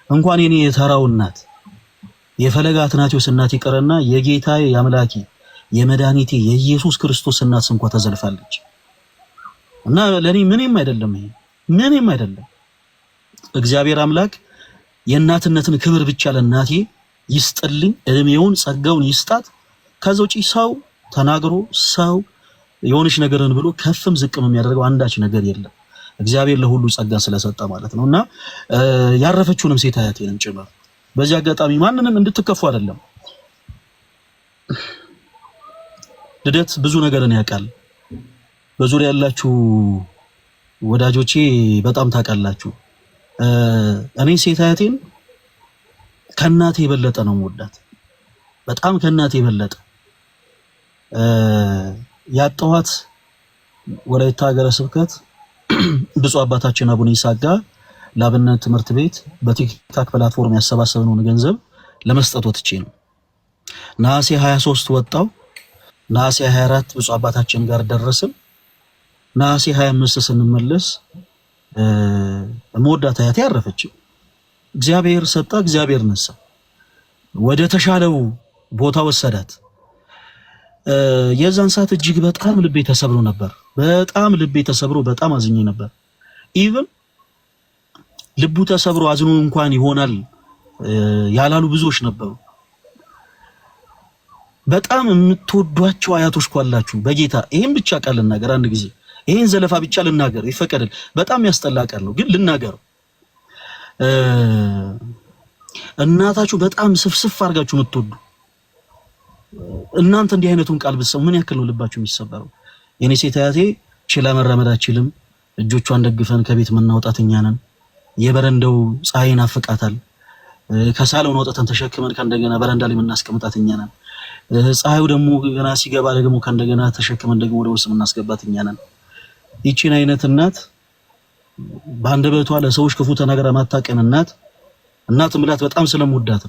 እንኳን የኔ የተራው እናት የፈለገ አትናቴዎስ እናት ይቀርና የጌታዬ የአምላኬ የመድኃኒቴ የኢየሱስ ክርስቶስ እናት እንኳን ተዘልፋለች እና ለኔ ምንም አይደለም። ይሄ ምንም አይደለም። እግዚአብሔር አምላክ የእናትነትን ክብር ብቻ ለእናቴ ይስጥልኝ፣ እድሜውን ጸጋውን ይስጣት። ከዛ ውጪ ሰው ተናግሮ ሰው የሆነች ነገርን ብሎ ከፍም ዝቅም የሚያደርገው አንዳች ነገር የለም። እግዚአብሔር ለሁሉ ጸጋ ስለሰጠ ማለት ነውና ያረፈችውንም ሴት አያቴንም ጭምር በዚህ አጋጣሚ ማንንም እንድትከፉ አይደለም። ልደት ብዙ ነገርን ያውቃል። በዙሪያ ያላችሁ ወዳጆቼ በጣም ታውቃላችሁ። እኔ ሴት አያቴን ከእናቴ የበለጠ ነው የምወዳት፣ በጣም ከእናቴ የበለጠ ያጠዋት ወላይታ ሀገረ ስብከት ብፁዕ አባታችን አቡነ ይስሐቅ ጋር ለአብነት ትምህርት ቤት በቲክታክ ፕላትፎርም ያሰባሰብነውን ገንዘብ ለመስጠት ወጥቼ ነው። ነሐሴ 23 ወጣው። ነሐሴ 24 ብፁዕ አባታችን ጋር ደረስን። ነሐሴ 25 ስንመለስ መወዳት አያቴ ያረፈች። እግዚአብሔር ሰጣ፣ እግዚአብሔር ነሳ። ወደ ተሻለው ቦታ ወሰዳት። የዛን ሰዓት እጅግ በጣም ልቤ ተሰብሮ ነበር። በጣም ልቤ ተሰብሮ በጣም አዝኜ ነበር። ኢቭን ልቡ ተሰብሮ አዝኖ እንኳን ይሆናል ያላሉ ብዙዎች ነበሩ። በጣም የምትወዷቸው አያቶች ኳላችሁ በጌታ ይሄን ብቻ ቃል ልናገር። አንድ ጊዜ ይሄን ዘለፋ ብቻ ልናገር ይፈቀድል። በጣም ያስጠላቀል ነው ግን ልናገር። እናታችሁ በጣም ስፍስፍ አድርጋችሁ የምትወዱ እናንተ እንዲህ አይነቱን ቃል ብትሰሙ ምን ያክል ነው ልባችሁ የሚሰበረው? የኔ ሴት አያቴ ችላ መራመድ አትችልም። እጆቿን ደግፈን ከቤት የምናወጣት እኛ ነን። የበረንዳው ፀሐይ ናፍቃታል። ከሳሎን ወጥተን ተሸክመን ከእንደገና በረንዳ ላይ የምናስቀምጣት እኛ ነን። ፀሐዩ ደግሞ ገና ሲገባ ደግሞ ከእንደገና ተሸክመን ደግሞ ወደ ውስጥ የምናስገባት እኛ ነን። ይቺን አይነት እናት በአንደበቷ ለሰዎች ክፉ ተናግራ ማታቀን እናት ምላት በጣም ስለምወዳት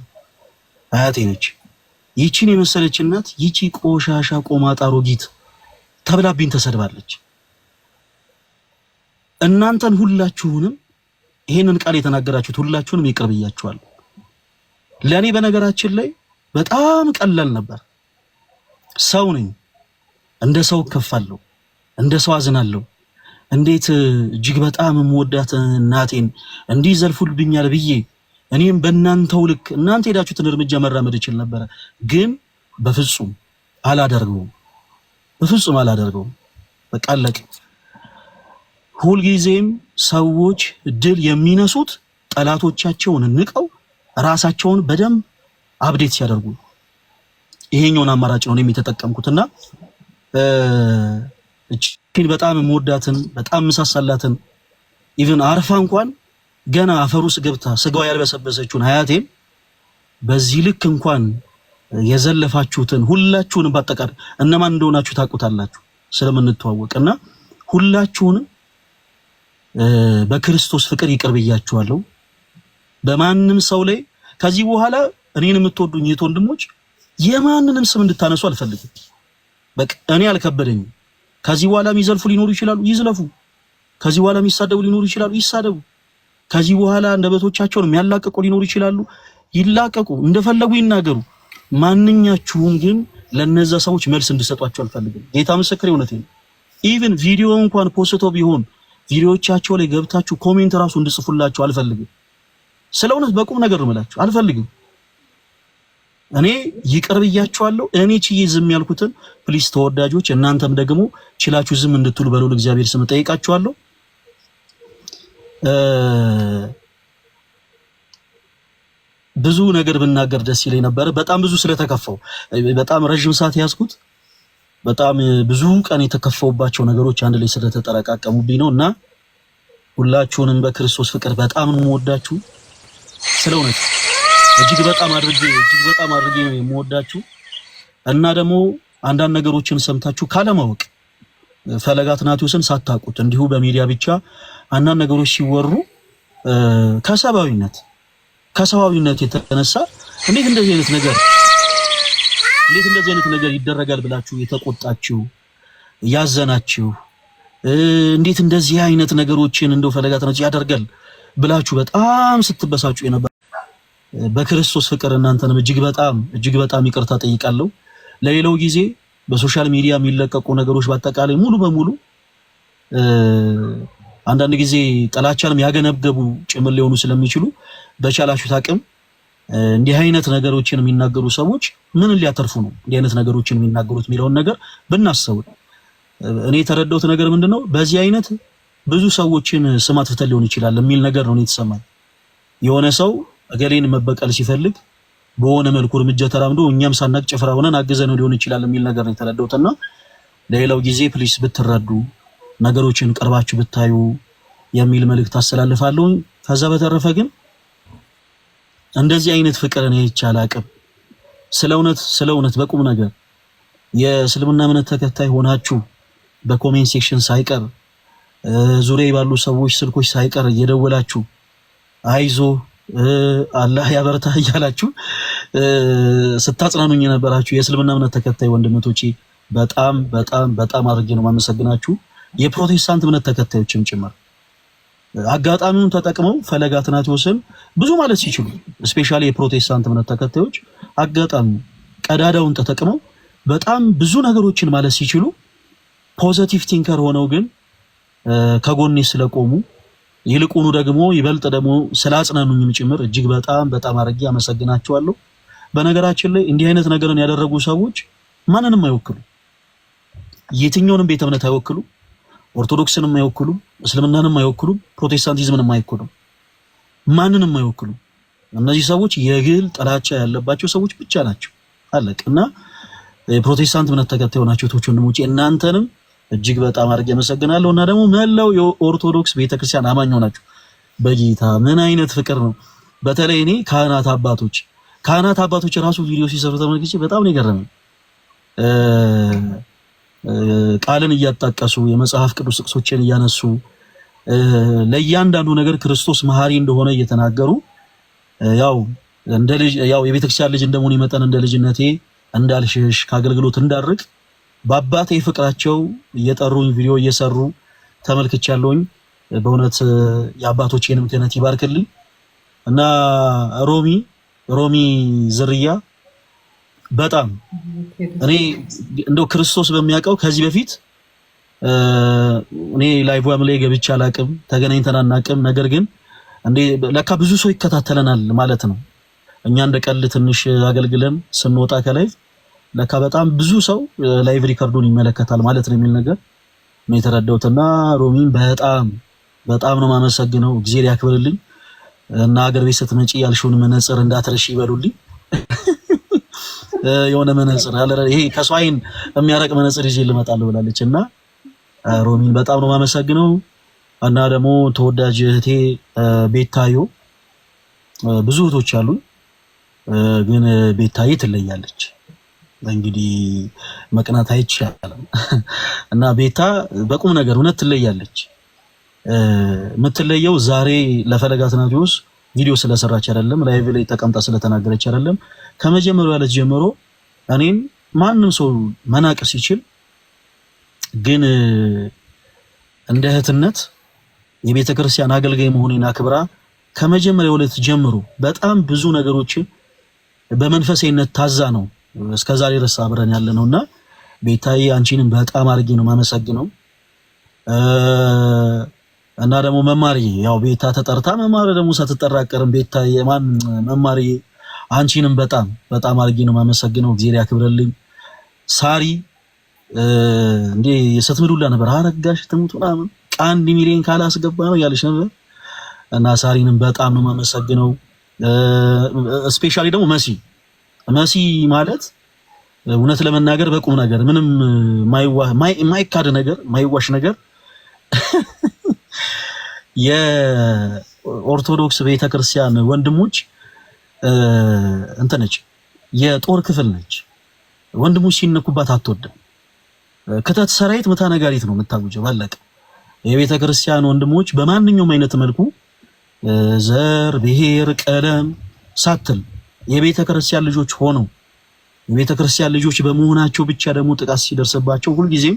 አያቴ ነች። ይቺን የመሰለች እናት ይቺ ቆሻሻ ቆማጣ አሮጊት ተብላብኝ ተሰድባለች። እናንተን ሁላችሁንም ይሄንን ቃል የተናገራችሁት ሁላችሁንም ይቅር ብያችኋለሁ። ለኔ በነገራችን ላይ በጣም ቀላል ነበር። ሰው ነኝ፣ እንደ ሰው ከፋለሁ፣ እንደ ሰው አዝናለሁ። እንዴት እጅግ በጣም የምወዳት እናቴን እንዲህ ዘልፉልብኛል ብዬ እኔም በእናንተው ልክ እናንተ ሄዳችሁትን እርምጃ መራመድ እችል ነበር። ግን በፍጹም አላደርገውም፣ በፍጹም አላደርገውም። በቃ አለቀ። ሁልጊዜም ሰዎች ድል የሚነሱት ጠላቶቻቸውን ንቀው ራሳቸውን በደንብ አፕዴት ሲያደርጉ ይሄኛውን አማራጭ ነው እኔም የተጠቀምኩትና እቺን በጣም የምወዳትን በጣም መሳሳላትን ኢቭን አርፋ እንኳን ገና አፈሩስ ገብታ ስጋው ያልበሰበሰችውን አያቴን በዚህ ልክ እንኳን የዘለፋችሁትን ሁላችሁንም ባጠቃላይ እነማን እንደሆናችሁ ታውቁታላችሁ ስለምንተዋወቅና ሁላችሁንም በክርስቶስ ፍቅር ይቅር ብያችኋለሁ። በማንም ሰው ላይ ከዚህ በኋላ እኔን የምትወዱኝ የት ወንድሞች የማንንም ስም እንድታነሱ አልፈልግም። በቃ እኔ አልከበደኝም። ከዚህ በኋላ የሚዘልፉ ሊኖሩ ይችላሉ፣ ይዝለፉ። ከዚህ በኋላ የሚሳደቡ ሊኖሩ ይችላሉ፣ ይሳደቡ። ከዚህ በኋላ እንደበቶቻቸውን የሚያላቀቁ ሊኖሩ ይችላሉ፣ ይላቀቁ፣ እንደፈለጉ ይናገሩ። ማንኛችሁም ግን ለነዛ ሰዎች መልስ እንድሰጧቸው አልፈልግም። ጌታ ምስክር እውነቴ ነው። ኢቭን ቪዲዮ እንኳን ፖስቶ ቢሆን ቪዲዮዎቻቸው ላይ ገብታችሁ ኮሜንት ራሱ እንድጽፉላችሁ አልፈልግም። ስለ እውነት በቁም ነገር ነው የምላችሁ፣ አልፈልግም። እኔ ይቅር ብያችኋለሁ። እኔ ችዬ ዝም ያልኩትን ፕሊስ ተወዳጆች እናንተም ደግሞ ችላችሁ ዝም እንድትሉ በልዑል እግዚአብሔር ስም ጠይቃችኋለሁ። ብዙ ነገር ብናገር ደስ ይለኝ ነበር። በጣም ብዙ ስለተከፋው በጣም ረጅም ሰዓት ያዝኩት። በጣም ብዙ ቀን የተከፋውባቸው ነገሮች አንድ ላይ ስለተጠረቃቀሙብኝ ነውና ሁላችሁንም በክርስቶስ ፍቅር በጣም ነው የምወዳችሁ። ስለእውነት እጅግ በጣም አድርጌ ነው የምወዳችሁ። እና ደግሞ አንዳንድ ነገሮችን ሰምታችሁ ካለማወቅ ፈለገ አትናትዮስን ሳታውቁት እንዲሁ በሚዲያ ብቻ አንዳንድ ነገሮች ሲወሩ ከሰባዊነት የተነሳ እንዴት እንደዚህ አይነት ነገር ይደረጋል ብላችሁ የተቆጣችሁ ያዘናችሁ፣ እንዴት እንደዚህ አይነት ነገሮችን እንደው ፈለገ አትናትዮስ ያደርጋል ብላችሁ በጣም ስትበሳጩ የነበር በክርስቶስ ፍቅር እናንተንም እጅግ በጣም ይቅርታ ጠይቃለሁ። ለሌላው ጊዜ በሶሻል ሚዲያ የሚለቀቁ ነገሮች በአጠቃላይ ሙሉ በሙሉ አንዳንድ ጊዜ ጥላቻንም ያገነገቡ ጭምር ሊሆኑ ስለሚችሉ በቻላችሁት አቅም እንዲህ አይነት ነገሮችን የሚናገሩ ሰዎች ምን ሊያተርፉ ነው እንዲህ አይነት ነገሮችን የሚናገሩት የሚለውን ነገር ብናስተውል። እኔ የተረዳሁት ነገር ምንድነው በዚህ አይነት ብዙ ሰዎችን ስም አጥፍተን ሊሆን ይችላል የሚል ነገር ነው የተሰማኝ። የሆነ ሰው እገሌን መበቀል ሲፈልግ በሆነ መልኩ እርምጃ ተራምዶ እኛም ሳናቅ ጭፍራ ሆነን አግዘነው ሊሆን ይችላል የሚል ነገር ነው የተረዳሁትና ለሌላው ጊዜ ፕሊስ ብትረዱ ነገሮችን ቀርባችሁ ብታዩ የሚል መልእክት አስተላልፋለሁ። ከዛ በተረፈ ግን እንደዚህ አይነት ፍቅርን ይቻል አቅም ስለእውነት በቁም ነገር የእስልምና እምነት ተከታይ ሆናችሁ በኮሜንት ሴክሽን ሳይቀር ዙሪያ ባሉ ሰዎች ስልኮች ሳይቀር እየደወላችሁ አይዞ አላህ ያበርታ እያላችሁ ስታጽናኑኝ የነበራችሁ የእስልምና እምነት ተከታይ ወንድሞቼ በጣም አድርጌ ነው ማመሰግናችሁ። የፕሮቴስታንት እምነት ተከታዮችም ጭምር አጋጣሚውን ተጠቅመው ፈለገ አትናትዮስን ብዙ ማለት ሲችሉ ስፔሻሊ የፕሮቴስታንት እምነት ተከታዮች ቀዳዳውን ተጠቅመው በጣም ብዙ ነገሮችን ማለት ሲችሉ ፖዚቲቭ ቲንከር ሆነው ግን ከጎኔ ስለቆሙ ይልቁኑ ደግሞ ይበልጥ ደግሞ ስላጽናኑኝም ጭምር እጅግ በጣም አድርጌ አመሰግናቸዋለሁ። በነገራችን ላይ እንዲህ አይነት ነገርን ያደረጉ ሰዎች ማንንም አይወክሉ፣ የትኛውንም ቤተ እምነት አይወክሉ፣ ኦርቶዶክስንም አይወክሉ፣ እስልምናንም አይወክሉ፣ ፕሮቴስታንቲዝምንም አይወክሉ፣ ማንንም አይወክሉ። እነዚህ ሰዎች የግል ጥላቻ ያለባቸው ሰዎች ብቻ ናቸው። አለቅና የፕሮቴስታንት እምነት ተከታይ ሆናችሁ ወንድሞቼ እናንተንም እጅግ በጣም አድርጌ አመሰግናለሁ። እና ደግሞ መላው የኦርቶዶክስ ቤተክርስቲያን አማኝ ሆናችሁ በጌታ ምን አይነት ፍቅር ነው። በተለይ እኔ ካህናት አባቶች ራሱ ቪዲዮ ሲሰሩ ተመልክቼ በጣም ነው የገረመኝ። ቃልን እያጣቀሱ የመጽሐፍ ቅዱስ ጥቅሶችን እያነሱ ለእያንዳንዱ ነገር ክርስቶስ መሐሪ እንደሆነ እየተናገሩ ያው የቤተክርስቲያን ልጅ እንደመሆኔ መጠን እንደ ልጅነቴ እንዳልሽሽ ከአገልግሎት እንዳርቅ በአባቴ ፍቅራቸው እየጠሩኝ ቪዲዮ እየሰሩ ተመልክቻለሁኝ። በእውነት የአባቶቼንም ክህነት ይባርክልኝ። እና ሮሚ ዝርያ በጣም እኔ እንደው ክርስቶስ በሚያውቀው ከዚህ በፊት እኔ ላይቭዋም ላይ ገብቼ አላቅም፣ ተገናኝተን አናቅም። ነገር ግን ለካ ብዙ ሰው ይከታተለናል ማለት ነው። እኛ እንደቀል ትንሽ አገልግለን ስንወጣ ከላይቭ ለካ በጣም ብዙ ሰው ላይቭ ሪከርዱን ይመለከታል ማለት ነው የሚል ነገር ነው የተረዳሁትና ሮሚን በጣም ነው ማመሰግነው። እግዚአብሔር ያክብርልኝ። እና ሀገር ቤት ስትመጪ ያልሽውን መነጽር እንዳትረሺ ይበሉልኝ። የሆነ መነጽር ይሄ ከሰው ዓይን የሚያረቅ መነጽር ይዤ ልመጣለሁ ብላለችና ሮሚን በጣም ነው ማመሰግነው። እና ደግሞ ተወዳጅ እህቴ ቤታዮ ብዙ እህቶች አሉ፣ ግን ቤታዬ ትለያለች። እንግዲህ መቅናት አይቻልም። እና ቤታ በቁም ነገር እውነት ትለያለች። የምትለየው ዛሬ ለፈለገ አትናትዮስ ቪዲዮ ስለሰራች አይደለም፣ ላይቭ ላይ ተቀምጣ ስለተናገረች አይደለም። ከመጀመሪያው ዕለት ጀምሮ እኔን ማንም ሰው መናቅ ሲችል ግን እንደ እህትነት የቤተ ክርስቲያን አገልጋይ መሆኔን አክብራ ከመጀመሪያው ዕለት ጀምሮ በጣም ብዙ ነገሮችን በመንፈሳዊነት ታዛ ነው እስከዛሬ ድረስ አብረን ያለነውና ቤታዬ አንቺንም በጣም አድርጌ ነው ማመሰግነው። እና ደግሞ መማርዬ ያው ቤታ ተጠርታ መማር ደግሞ ሳትጠራቀርም ቤታዬ መማርዬ አንቺንም በጣም አድርጌ ነው ማመሰግነው። እግዚአብሔር ያክብርልኝ። ሳሪ እንዴ ስትምዱላ ነበር አረጋሽ ትሙት ምናምን 1 ሚሊዮን ካላስገባ ነው ያለሽ ነበር። እና ሳሪንም በጣም ነው የማመሰግነው። ስፔሻሊ ደግሞ መሲ ማለት እውነት ለመናገር በቁም ነገር ምንም ማይካድ ነገር ማይዋሽ ነገር የኦርቶዶክስ ቤተክርስቲያን ወንድሞች እንተነች የጦር ክፍል ነች። ወንድሞች ሲነኩባት አትወድም። ከተት ሰራዊት መታ ነጋሪት ነው የምታውጀው። ባለቀ የቤተክርስቲያን ወንድሞች በማንኛውም አይነት መልኩ ዘር፣ ብሔር፣ ቀለም ሳትል የቤተክርስቲያን ልጆች ሆነው የቤተክርስቲያን ልጆች በመሆናቸው ብቻ ደግሞ ጥቃት ሲደርስባቸው ሁልጊዜም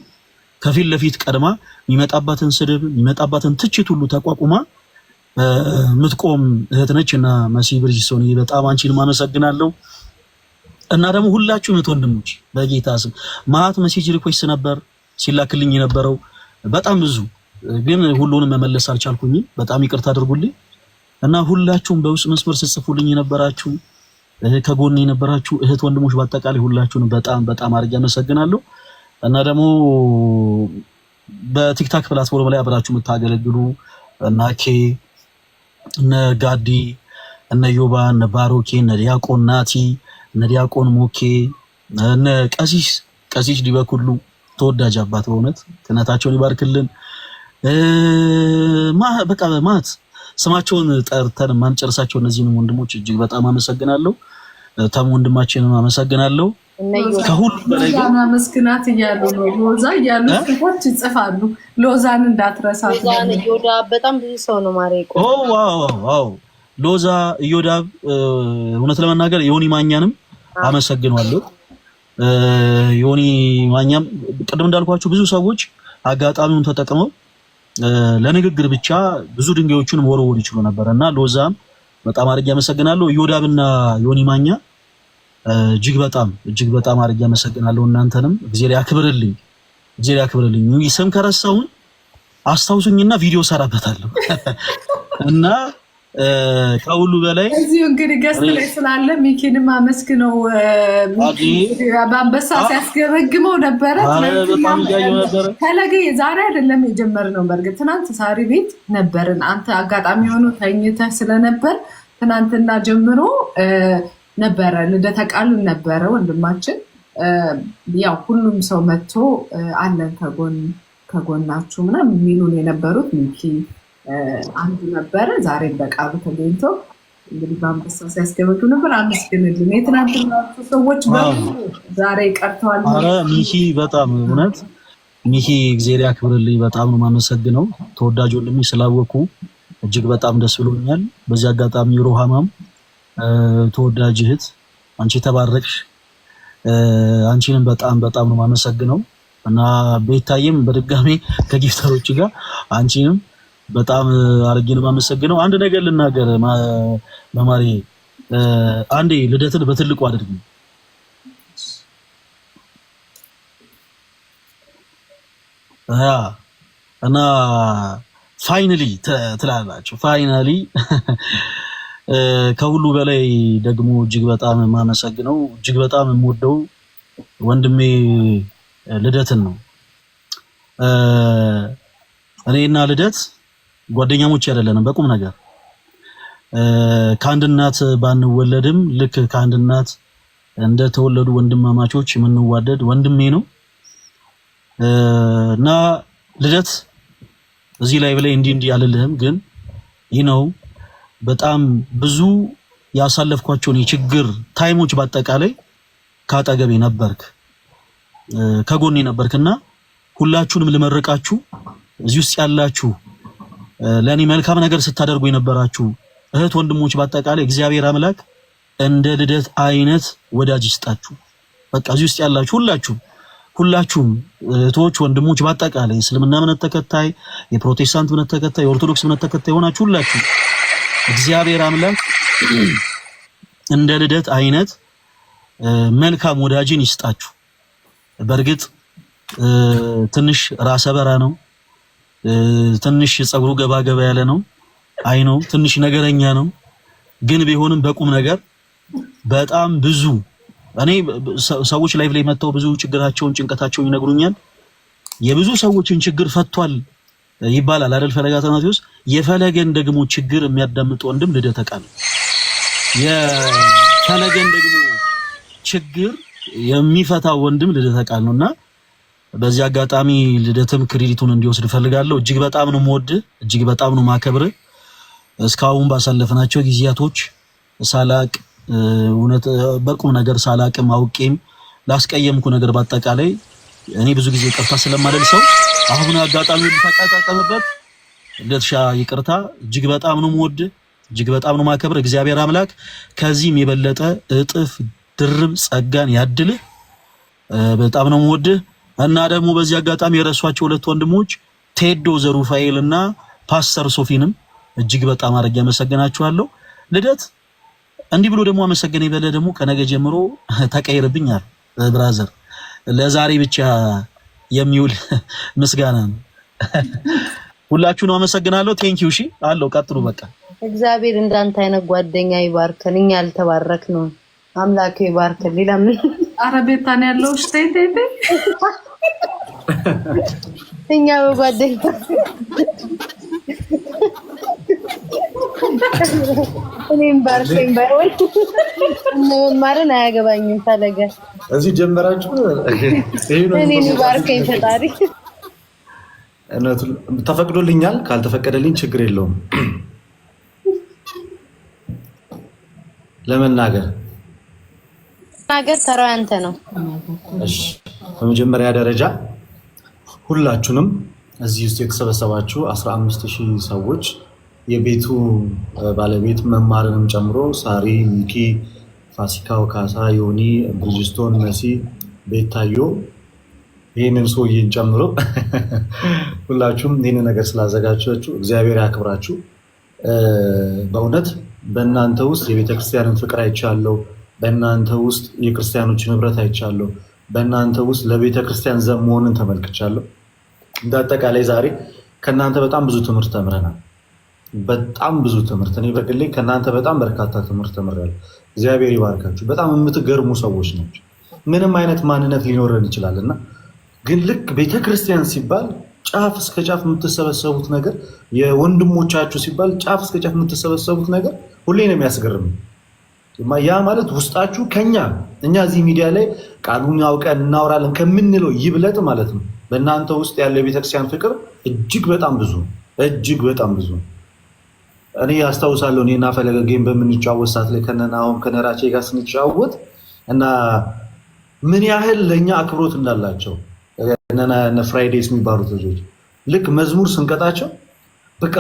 ከፊት ለፊት ቀድማ የሚመጣባትን ስድብ የሚመጣባትን ትችት ሁሉ ተቋቁማ ምትቆም እህት ነች እና መሲ ብርጅስቶን በጣም አንቺንም አመሰግናለሁ። እና ደግሞ ሁላችሁም እህት ወንድሞች በጌታ ስም ማት ሜሴጅ ሪኩዌስት ነበር ሲላክልኝ የነበረው በጣም ብዙ፣ ግን ሁሉንም መመለስ አልቻልኩኝ። በጣም ይቅርታ አድርጉልኝ። እና ሁላችሁም በውስጥ መስመር ጽፉልኝ የነበራችሁ ከጎኔ የነበራችሁ እህት ወንድሞች በአጠቃላይ ሁላችሁንም በጣም አድርጌ አመሰግናለሁ። እና ደግሞ በቲክታክ ፕላትፎርም ላይ አብራችሁ የምታገለግሉ እና እነ ጋዲ እነ ዮባ እነ ባሮኬ እነ ዲያቆን ናቲ እነ ዲያቆን ሞኬ እነ ቀሲስ ዲበኩሉ ተወዳጅ አባት በእውነት ክህነታቸውን ይባርክልን። በቃ ማት ስማቸውን ጠርተን ማንጨርሳቸው እነዚህንም ወንድሞች እጅግ በጣም አመሰግናለሁ። ታም ወንድማችንን አመሰግናለሁ። ከሁሉ በላይ ሎዛን አመስግናት እያሉ ነው። ሎዛ እያሉ ሰዎች ይጽፋሉ። ሎዛን እንዳትረሳት። ሎዛን እዮዳብ በጣም ብዙ ሰው ነው ማሬቆ። ዋው ሎዛ እዮዳብ፣ እውነት ለመናገር ዮኒ ማኛንም አመሰግናለሁ። ዮኒ ማኛም ቅድም እንዳልኳችሁ ብዙ ሰዎች አጋጣሚውን ተጠቅመው ለንግግር ብቻ ብዙ ድንጋዮችን ወርወር ይችሉ ነበርና ሎዛም በጣም አድርጌ አመሰግናለሁ። እዮዳብና ዮኒ ማኛ እጅግ በጣም አድርጌ አመሰግናለሁ። እናንተንም እግዚአብሔር ያክብርልኝ። ስም ከረሳውን አስታውሱኝና ቪዲዮ ሰራበታለሁ። እና ከሁሉ በላይ እዚሁ እንግዲህ ገስት ላይ ስላለ ሚኪንም አመስግነው። በአንበሳ ሲያስገበግመው ነበረ። ከለገ ዛሬ አይደለም የጀመርነው። በእርግጥ ትናንት ሳሪ ቤት ነበርን። አንተ አጋጣሚ ሆኖ ተኝተህ ስለነበር ትናንትና ጀምሮ ነበረ ልደተ ቃሉን ነበረ ወንድማችን። ያው ሁሉም ሰው መጥቶ አለን ከጎናችሁ ምናምን የሚሉን የነበሩት ሚኪ አንዱ ነበረ። ዛሬም በቃሉ ተገኝቶ እንግዲህ በአንበሳ ሲያስገበግብ ነበር። አመስግንልን። የትናንትና ሰዎች ዛሬ ቀርተዋል። ሚኪ በጣም እውነት ሚኪ እግዚአብሔር ያክብርልኝ። በጣም ነው የማመሰግነው። ተወዳጅ ወንድሜ ስላወኩ እጅግ በጣም ደስ ብሎኛል። በዚህ አጋጣሚ ሮሃማም ተወዳጅ እህት አንቺ ተባረክሽ። አንቺንም በጣም ነው የማመሰግነው። እና ቤታዬም በድጋሚ ከጊፍተሮች ጋር አንቺንም በጣም አድርጌ ነው የማመሰግነው። አንድ ነገር ልናገር በማሪ አንዴ ልደትን በትልቁ አድርጊ። እና ፋይናሊ ትላላችሁ። ፋይናሊ ከሁሉ በላይ ደግሞ እጅግ በጣም የማመሰግነው እጅግ በጣም የምወደው ወንድሜ ልደትን ነው። እኔና ልደት ጓደኛሞች አይደለንም በቁም ነገር። ከአንድ እናት ባንወለድም ልክ ከአንድ እናት እንደተወለዱ ወንድማማቾች የምንዋደድ ወንድሜ ነው እና ልደት እዚህ ላይ ብላይ እንዲህ ያልልህም፣ ግን ይህ ነው በጣም ብዙ ያሳለፍኳቸውን የችግር ታይሞች በአጠቃላይ ካጠገቤ ነበርክ፣ ከጎኔ ነበርክና ሁላችሁንም ልመርቃችሁ እዚህ ውስጥ ያላችሁ ለኔ መልካም ነገር ስታደርጉ የነበራችሁ እህት ወንድሞች በአጠቃላይ እግዚአብሔር አምላክ እንደ ልደት አይነት ወዳጅ ይስጣችሁ። በቃ እዚህ ውስጥ ያላችሁ ሁላችሁም እህቶች ወንድሞች በአጠቃላይ እስልምና እምነት ተከታይ፣ የፕሮቴስታንት እምነት ተከታይ፣ የኦርቶዶክስ እምነት ተከታይ ሆናችሁ ሁላችሁ እግዚአብሔር አምላክ እንደ ልደት አይነት መልካም ወዳጅን ይስጣችሁ። በእርግጥ ትንሽ ራሰ በራ ነው፣ ትንሽ ጸጉሩ ገባ ያለ ነው፣ አይ ነው ትንሽ ነገረኛ ነው። ግን ቢሆንም በቁም ነገር በጣም ብዙ እኔ ሰዎች ላይቭ ላይ መጥተው ብዙ ችግራቸውን ጭንቀታቸውን ይነግሩኛል። የብዙ ሰዎችን ችግር ፈቷል ይባላል አይደል? ፈለገ አትናቴዎስ የፈለገን ደግሞ ችግር የሚያዳምጥ ወንድም ልደተ ቃል የፈለገን ደግሞ ችግር የሚፈታ ወንድም ልደተ ቃል ነውና በዚህ አጋጣሚ ልደትም ክሬዲቱን እንዲወስድ ፈልጋለሁ። እጅግ በጣም ነው የምወድህ፣ እጅግ በጣም ነው ማከብርህ። እስካሁን ባሳለፍናቸው ጊዜያቶች ሳላቅ እውነት በቁም ነገር ሳላቅም አውቄም ላስቀየምኩ ነገር በአጠቃላይ እኔ ብዙ ጊዜ ይቅርታ ስለማለል ሰው አሁን አጋጣሚ ልታቃጣጠምበት ልደትሻ ይቅርታ። እጅግ በጣም ነው የምወድህ፣ እጅግ በጣም ነው ማከብርህ። እግዚአብሔር አምላክ ከዚህም የበለጠ እጥፍ ድርብ ጸጋን ያድልህ። በጣም ነው የምወድህ እና ደግሞ በዚህ አጋጣሚ የረሷቸው ሁለት ወንድሞች ቴዶ ዘሩፋኤል እና ፓስተር ሶፊንም እጅግ በጣም አድርጌ አመሰግናችኋለሁ። ልደት እንዲህ ብሎ ደግሞ አመሰገነኝ በለ ደግሞ ከነገ ጀምሮ ተቀይርብኛል ብራዘር። ለዛሬ ብቻ የሚውል ምስጋና ነው። ሁላችሁንም አመሰግናለሁ። ቴንኪው። እሺ አለው ቀጥሉ። በቃ እግዚአብሔር እንዳንተ አይነት ጓደኛ ይባርከን። እኛ ያልተባረክ ነው አምላክ ይባርከን። ሌላ ምን አረቤታን ያለው ስቴት እኛ በጓደኛ እኔም ባርከኝ ባይሆን ማረን አያገባኝም። ፈለገ እዚህ ጀመራችሁ እኔን ባርከኝ ፈጣሪ። ተፈቅዶልኛል፣ ካልተፈቀደልኝ ችግር የለውም ለመናገር ተራው አንተ ነው። እሺ በመጀመሪያ ደረጃ ሁላችሁንም እዚህ ውስጥ የተሰበሰባችሁ 15000 ሰዎች የቤቱ ባለቤት መማርንም ጨምሮ ሳሪ፣ ሚኪ፣ ፋሲካው፣ ካሳ፣ ዮኒ፣ ብሪጅስቶን፣ መሲ፣ ቤታዮ ይህንን ሰውዬን ጨምሮ ሁላችሁም ይህንን ነገር ስላዘጋጃችሁ እግዚአብሔር ያክብራችሁ። በእውነት በእናንተ ውስጥ የቤተክርስቲያንን ፍቅር አይቻለሁ። በእናንተ ውስጥ የክርስቲያኖችን ህብረት አይቻለሁ። በእናንተ ውስጥ ለቤተክርስቲያን ዘብ መሆንን ተመልክቻለሁ። እንዳጠቃላይ ዛሬ ከእናንተ በጣም ብዙ ትምህርት ተምረናል። በጣም ብዙ ትምህርት፣ እኔ በግሌ ከእናንተ በጣም በርካታ ትምህርት ተምሬያለሁ። እግዚአብሔር ይባርካችሁ። በጣም የምትገርሙ ሰዎች ናቸው። ምንም አይነት ማንነት ሊኖረን ይችላል እና ግን ልክ ቤተክርስቲያን ሲባል ጫፍ እስከ ጫፍ የምትሰበሰቡት ነገር፣ የወንድሞቻችሁ ሲባል ጫፍ እስከ ጫፍ የምትሰበሰቡት ነገር ሁሌ ነው የሚያስገርም። ያ ማለት ውስጣችሁ እኛ እዚህ ሚዲያ ላይ ቃሉን አውቀን እናወራለን ከምንለው ይብለጥ ማለት ነው። በእናንተ ውስጥ ያለው የቤተክርስቲያን ፍቅር እጅግ በጣም ብዙ እጅግ በጣም ብዙ። እኔ አስታውሳለሁ እኔና ፈለገ ጌም በምንጫወት ሰዓት ላይ ከነናሁም ከነራቼ ጋር ስንጫወት እና ምን ያህል ለእኛ አክብሮት እንዳላቸው እነ ፍራይዴስ የሚባሉት ልጆች ልክ መዝሙር ስንቀጣቸው በቃ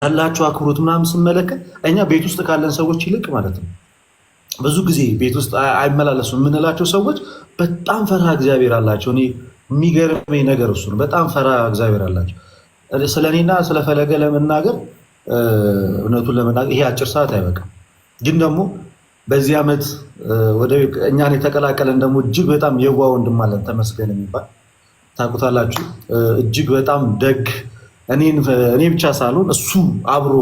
ያላቸው አክብሮት ምናምን ስመለከት እኛ ቤት ውስጥ ካለን ሰዎች ይልቅ ማለት ነው ብዙ ጊዜ ቤት ውስጥ አይመላለሱ የምንላቸው ሰዎች በጣም ፈራ እግዚአብሔር አላቸው። እኔ የሚገርመኝ ነገር እሱ ነው። በጣም ፈራ እግዚአብሔር አላቸው። ስለኔና ስለፈለገ ለመናገር እውነቱን ለመናገር ይሄ አጭር ሰዓት አይበቃም። ግን ደግሞ በዚህ ዓመት ወደ እኛን የተቀላቀለን ደግሞ እጅግ በጣም የዋ ወንድም አለን ተመስገን የሚባል ታውቁታላችሁ። እጅግ በጣም ደግ እኔ ብቻ ሳልሆን እሱ አብሮ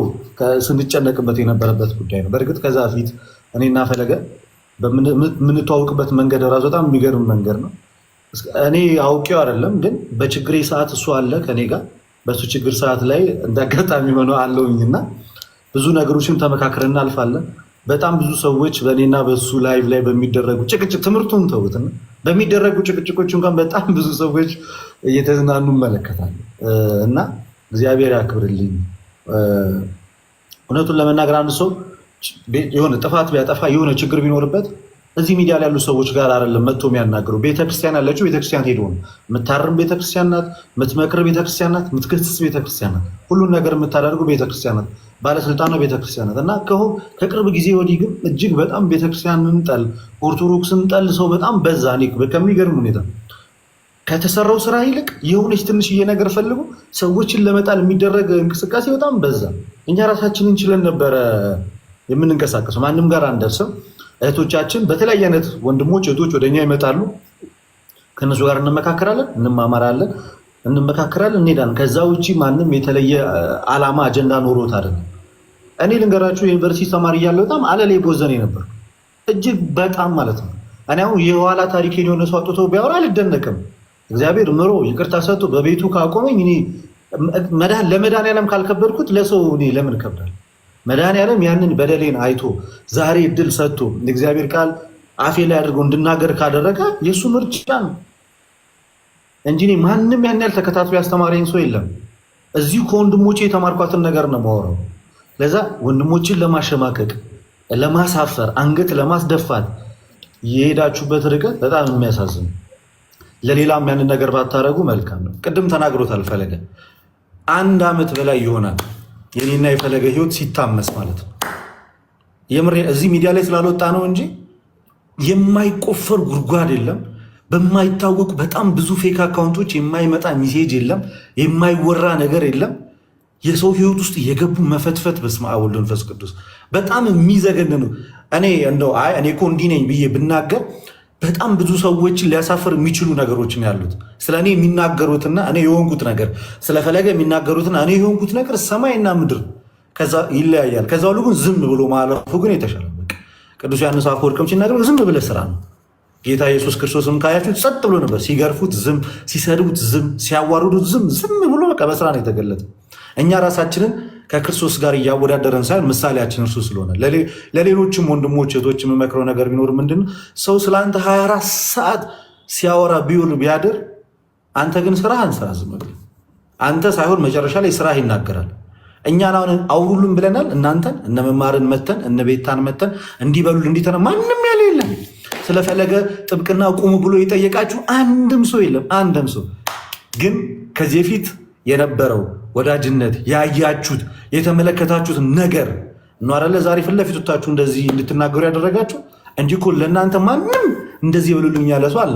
ስንጨነቅበት የነበረበት ጉዳይ ነው። በእርግጥ ከዛ ፊት እኔና ፈለገ በምንተዋወቅበት መንገድ ራሱ በጣም የሚገርም መንገድ ነው። እኔ አውቄው አይደለም፣ ግን በችግሬ ሰዓት እሱ አለ ከኔ ጋር። በሱ ችግር ሰዓት ላይ እንዳጋጣሚ ሆኖ አለውኝና ብዙ ነገሮችን ተመካክረን እናልፋለን። በጣም ብዙ ሰዎች በእኔና በሱ ላይቭ ላይ በሚደረጉ ጭቅጭቅ ትምህርቱን ተውትና በሚደረጉ ጭቅጭቆች እንኳን በጣም ብዙ ሰዎች እየተዝናኑ እንመለከታለን እና እግዚአብሔር ያክብርልኝ። እውነቱን ለመናገር አንድ ሰው የሆነ ጥፋት ቢያጠፋ የሆነ ችግር ቢኖርበት እዚህ ሚዲያ ላይ ያሉ ሰዎች ጋር አይደለም መጥቶ የሚያናግሩ። ቤተክርስቲያን ያለችው ቤተክርስቲያን ሄዶ ነው። የምታርም ቤተክርስቲያን ናት፣ የምትመክር ቤተክርስቲያን ናት፣ የምትገስጽ ቤተክርስቲያን ናት፣ ሁሉን ነገር የምታደርገው ቤተክርስቲያን ናት፣ ባለስልጣኗ ቤተክርስቲያን ናት። እና ከቅርብ ጊዜ ወዲህ ግን እጅግ በጣም ቤተክርስቲያንን ጠል፣ ኦርቶዶክስን ጠል ሰው በጣም በዛ። ከሚገርም ሁኔታ ከተሰራው ስራ ይልቅ የሆነች ትንሽዬ ነገር ፈልጎ ሰዎችን ለመጣል የሚደረግ እንቅስቃሴ በጣም በዛ። እኛ ራሳችንን ችለን ነበረ የምንንቀሳቀሰው፣ ማንም ጋር አንደርስም። እህቶቻችን በተለያየ አይነት ወንድሞች እህቶች ወደኛ ይመጣሉ። ከነሱ ጋር እንመካከራለን፣ እንማማራለን፣ እንመካከራለን፣ እንሄዳለን። ከዛ ውጭ ማንም የተለየ ዓላማ አጀንዳ ኖሮት አይደለም። እኔ ልንገራችሁ የዩኒቨርሲቲ ተማሪ እያለሁ በጣም አለሌ ቦዘኔ ነበር፣ እጅግ በጣም ማለት ነው። እኔ አሁን የኋላ ታሪኬን የሆነ ሰው አውጥቶ ቢያወራ አልደነቅም። እግዚአብሔር ምሮ ይቅርታ ሰጥቶ በቤቱ ካቆመኝ እኔ ለመድኃኒዓለም ካልከበድኩት ለሰው እኔ ለምን እከብዳለሁ? መድኃኒዓለም ያንን በደሌን አይቶ ዛሬ እድል ሰጥቶ እግዚአብሔር ቃል አፌ ላይ አድርገው እንድናገር ካደረገ የእሱ ምርጫ ነው እንጂ ማንም ያን ያህል ተከታትሎ ያስተማረኝ ሰው የለም። እዚሁ ከወንድሞቼ የተማርኳትን ነገር ነው የማወራው። ለዛ ወንድሞችን ለማሸማቀቅ፣ ለማሳፈር፣ አንገት ለማስደፋት የሄዳችሁበት ርቀት በጣም የሚያሳዝን። ለሌላም ያንን ነገር ባታረጉ መልካም ነው። ቅድም ተናግሮታል ፈለገ። 1 ዓመት በላይ ይሆናል የኔና የፈለገ ህይወት ሲታመስ ማለት ነው። የምሬ እዚህ ሚዲያ ላይ ስላልወጣ ነው እንጂ የማይቆፈር ጉድጓድ የለም። በማይታወቁ በጣም ብዙ ፌክ አካውንቶች የማይመጣ ሚሴጅ የለም። የማይወራ ነገር የለም። የሰው ህይወት ውስጥ የገቡ መፈትፈት በስመ አብ ወወልድ ወመንፈስ ቅዱስ በጣም የሚዘገን ነው። እኔ እኮ እንዲህ ነኝ ብዬ ብናገር በጣም ብዙ ሰዎችን ሊያሳፍር የሚችሉ ነገሮችን ያሉት ስለ እኔ የሚናገሩትና እኔ የሆንኩት ነገር ስለፈለገ የሚናገሩትና እኔ የሆንኩት ነገር ሰማይና ምድር ከዛ ይለያያል። ከዛ ሁሉ ግን ዝም ብሎ ማለፉ ግን የተሻለ። ቅዱስ ዮሐንስ አፈወርቅም ሲናገር ዝም ብለህ ስራ ነው። ጌታ ኢየሱስ ክርስቶስም ካያችሁት ጸጥ ብሎ ነበር። ሲገርፉት ዝም፣ ሲሰድቡት ዝም፣ ሲያዋርዱት ዝም ብሎ በቃ በስራ ነው የተገለጠ። እኛ ራሳችንን ከክርስቶስ ጋር እያወዳደረን ሳይሆን ምሳሌያችን እርሱ ስለሆነ ለሌሎችም ወንድሞች እህቶች የምመክረው ነገር ቢኖር ምንድን ሰው ስለ አንተ 24 ሰዓት ሲያወራ ቢውል ቢያድር፣ አንተ ግን ስራህን ስራ። ዝም ብለህ አንተ ሳይሆን መጨረሻ ላይ ስራህ ይናገራል። እኛን አሁን አውሩልን ብለናል። እናንተን እነ መማርን መተን እነ ቤታን መተን እንዲበሉል እንዲተነ ማንም ያለ የለም። ስለፈለገ ጥብቅና ቁሙ ብሎ የጠየቃችሁ አንድም ሰው የለም። አንድም ሰው ግን ከዚህ በፊት የነበረው ወዳጅነት ያያችሁት የተመለከታችሁት ነገር ነው አይደለ? ዛሬ ፊት ለፊት ወጣችሁ እንደዚህ እንድትናገሩ ያደረጋችሁ እንጂ እኮ ለእናንተ ማንም እንደዚህ ይበሉልኝ ያለ ሰው አለ።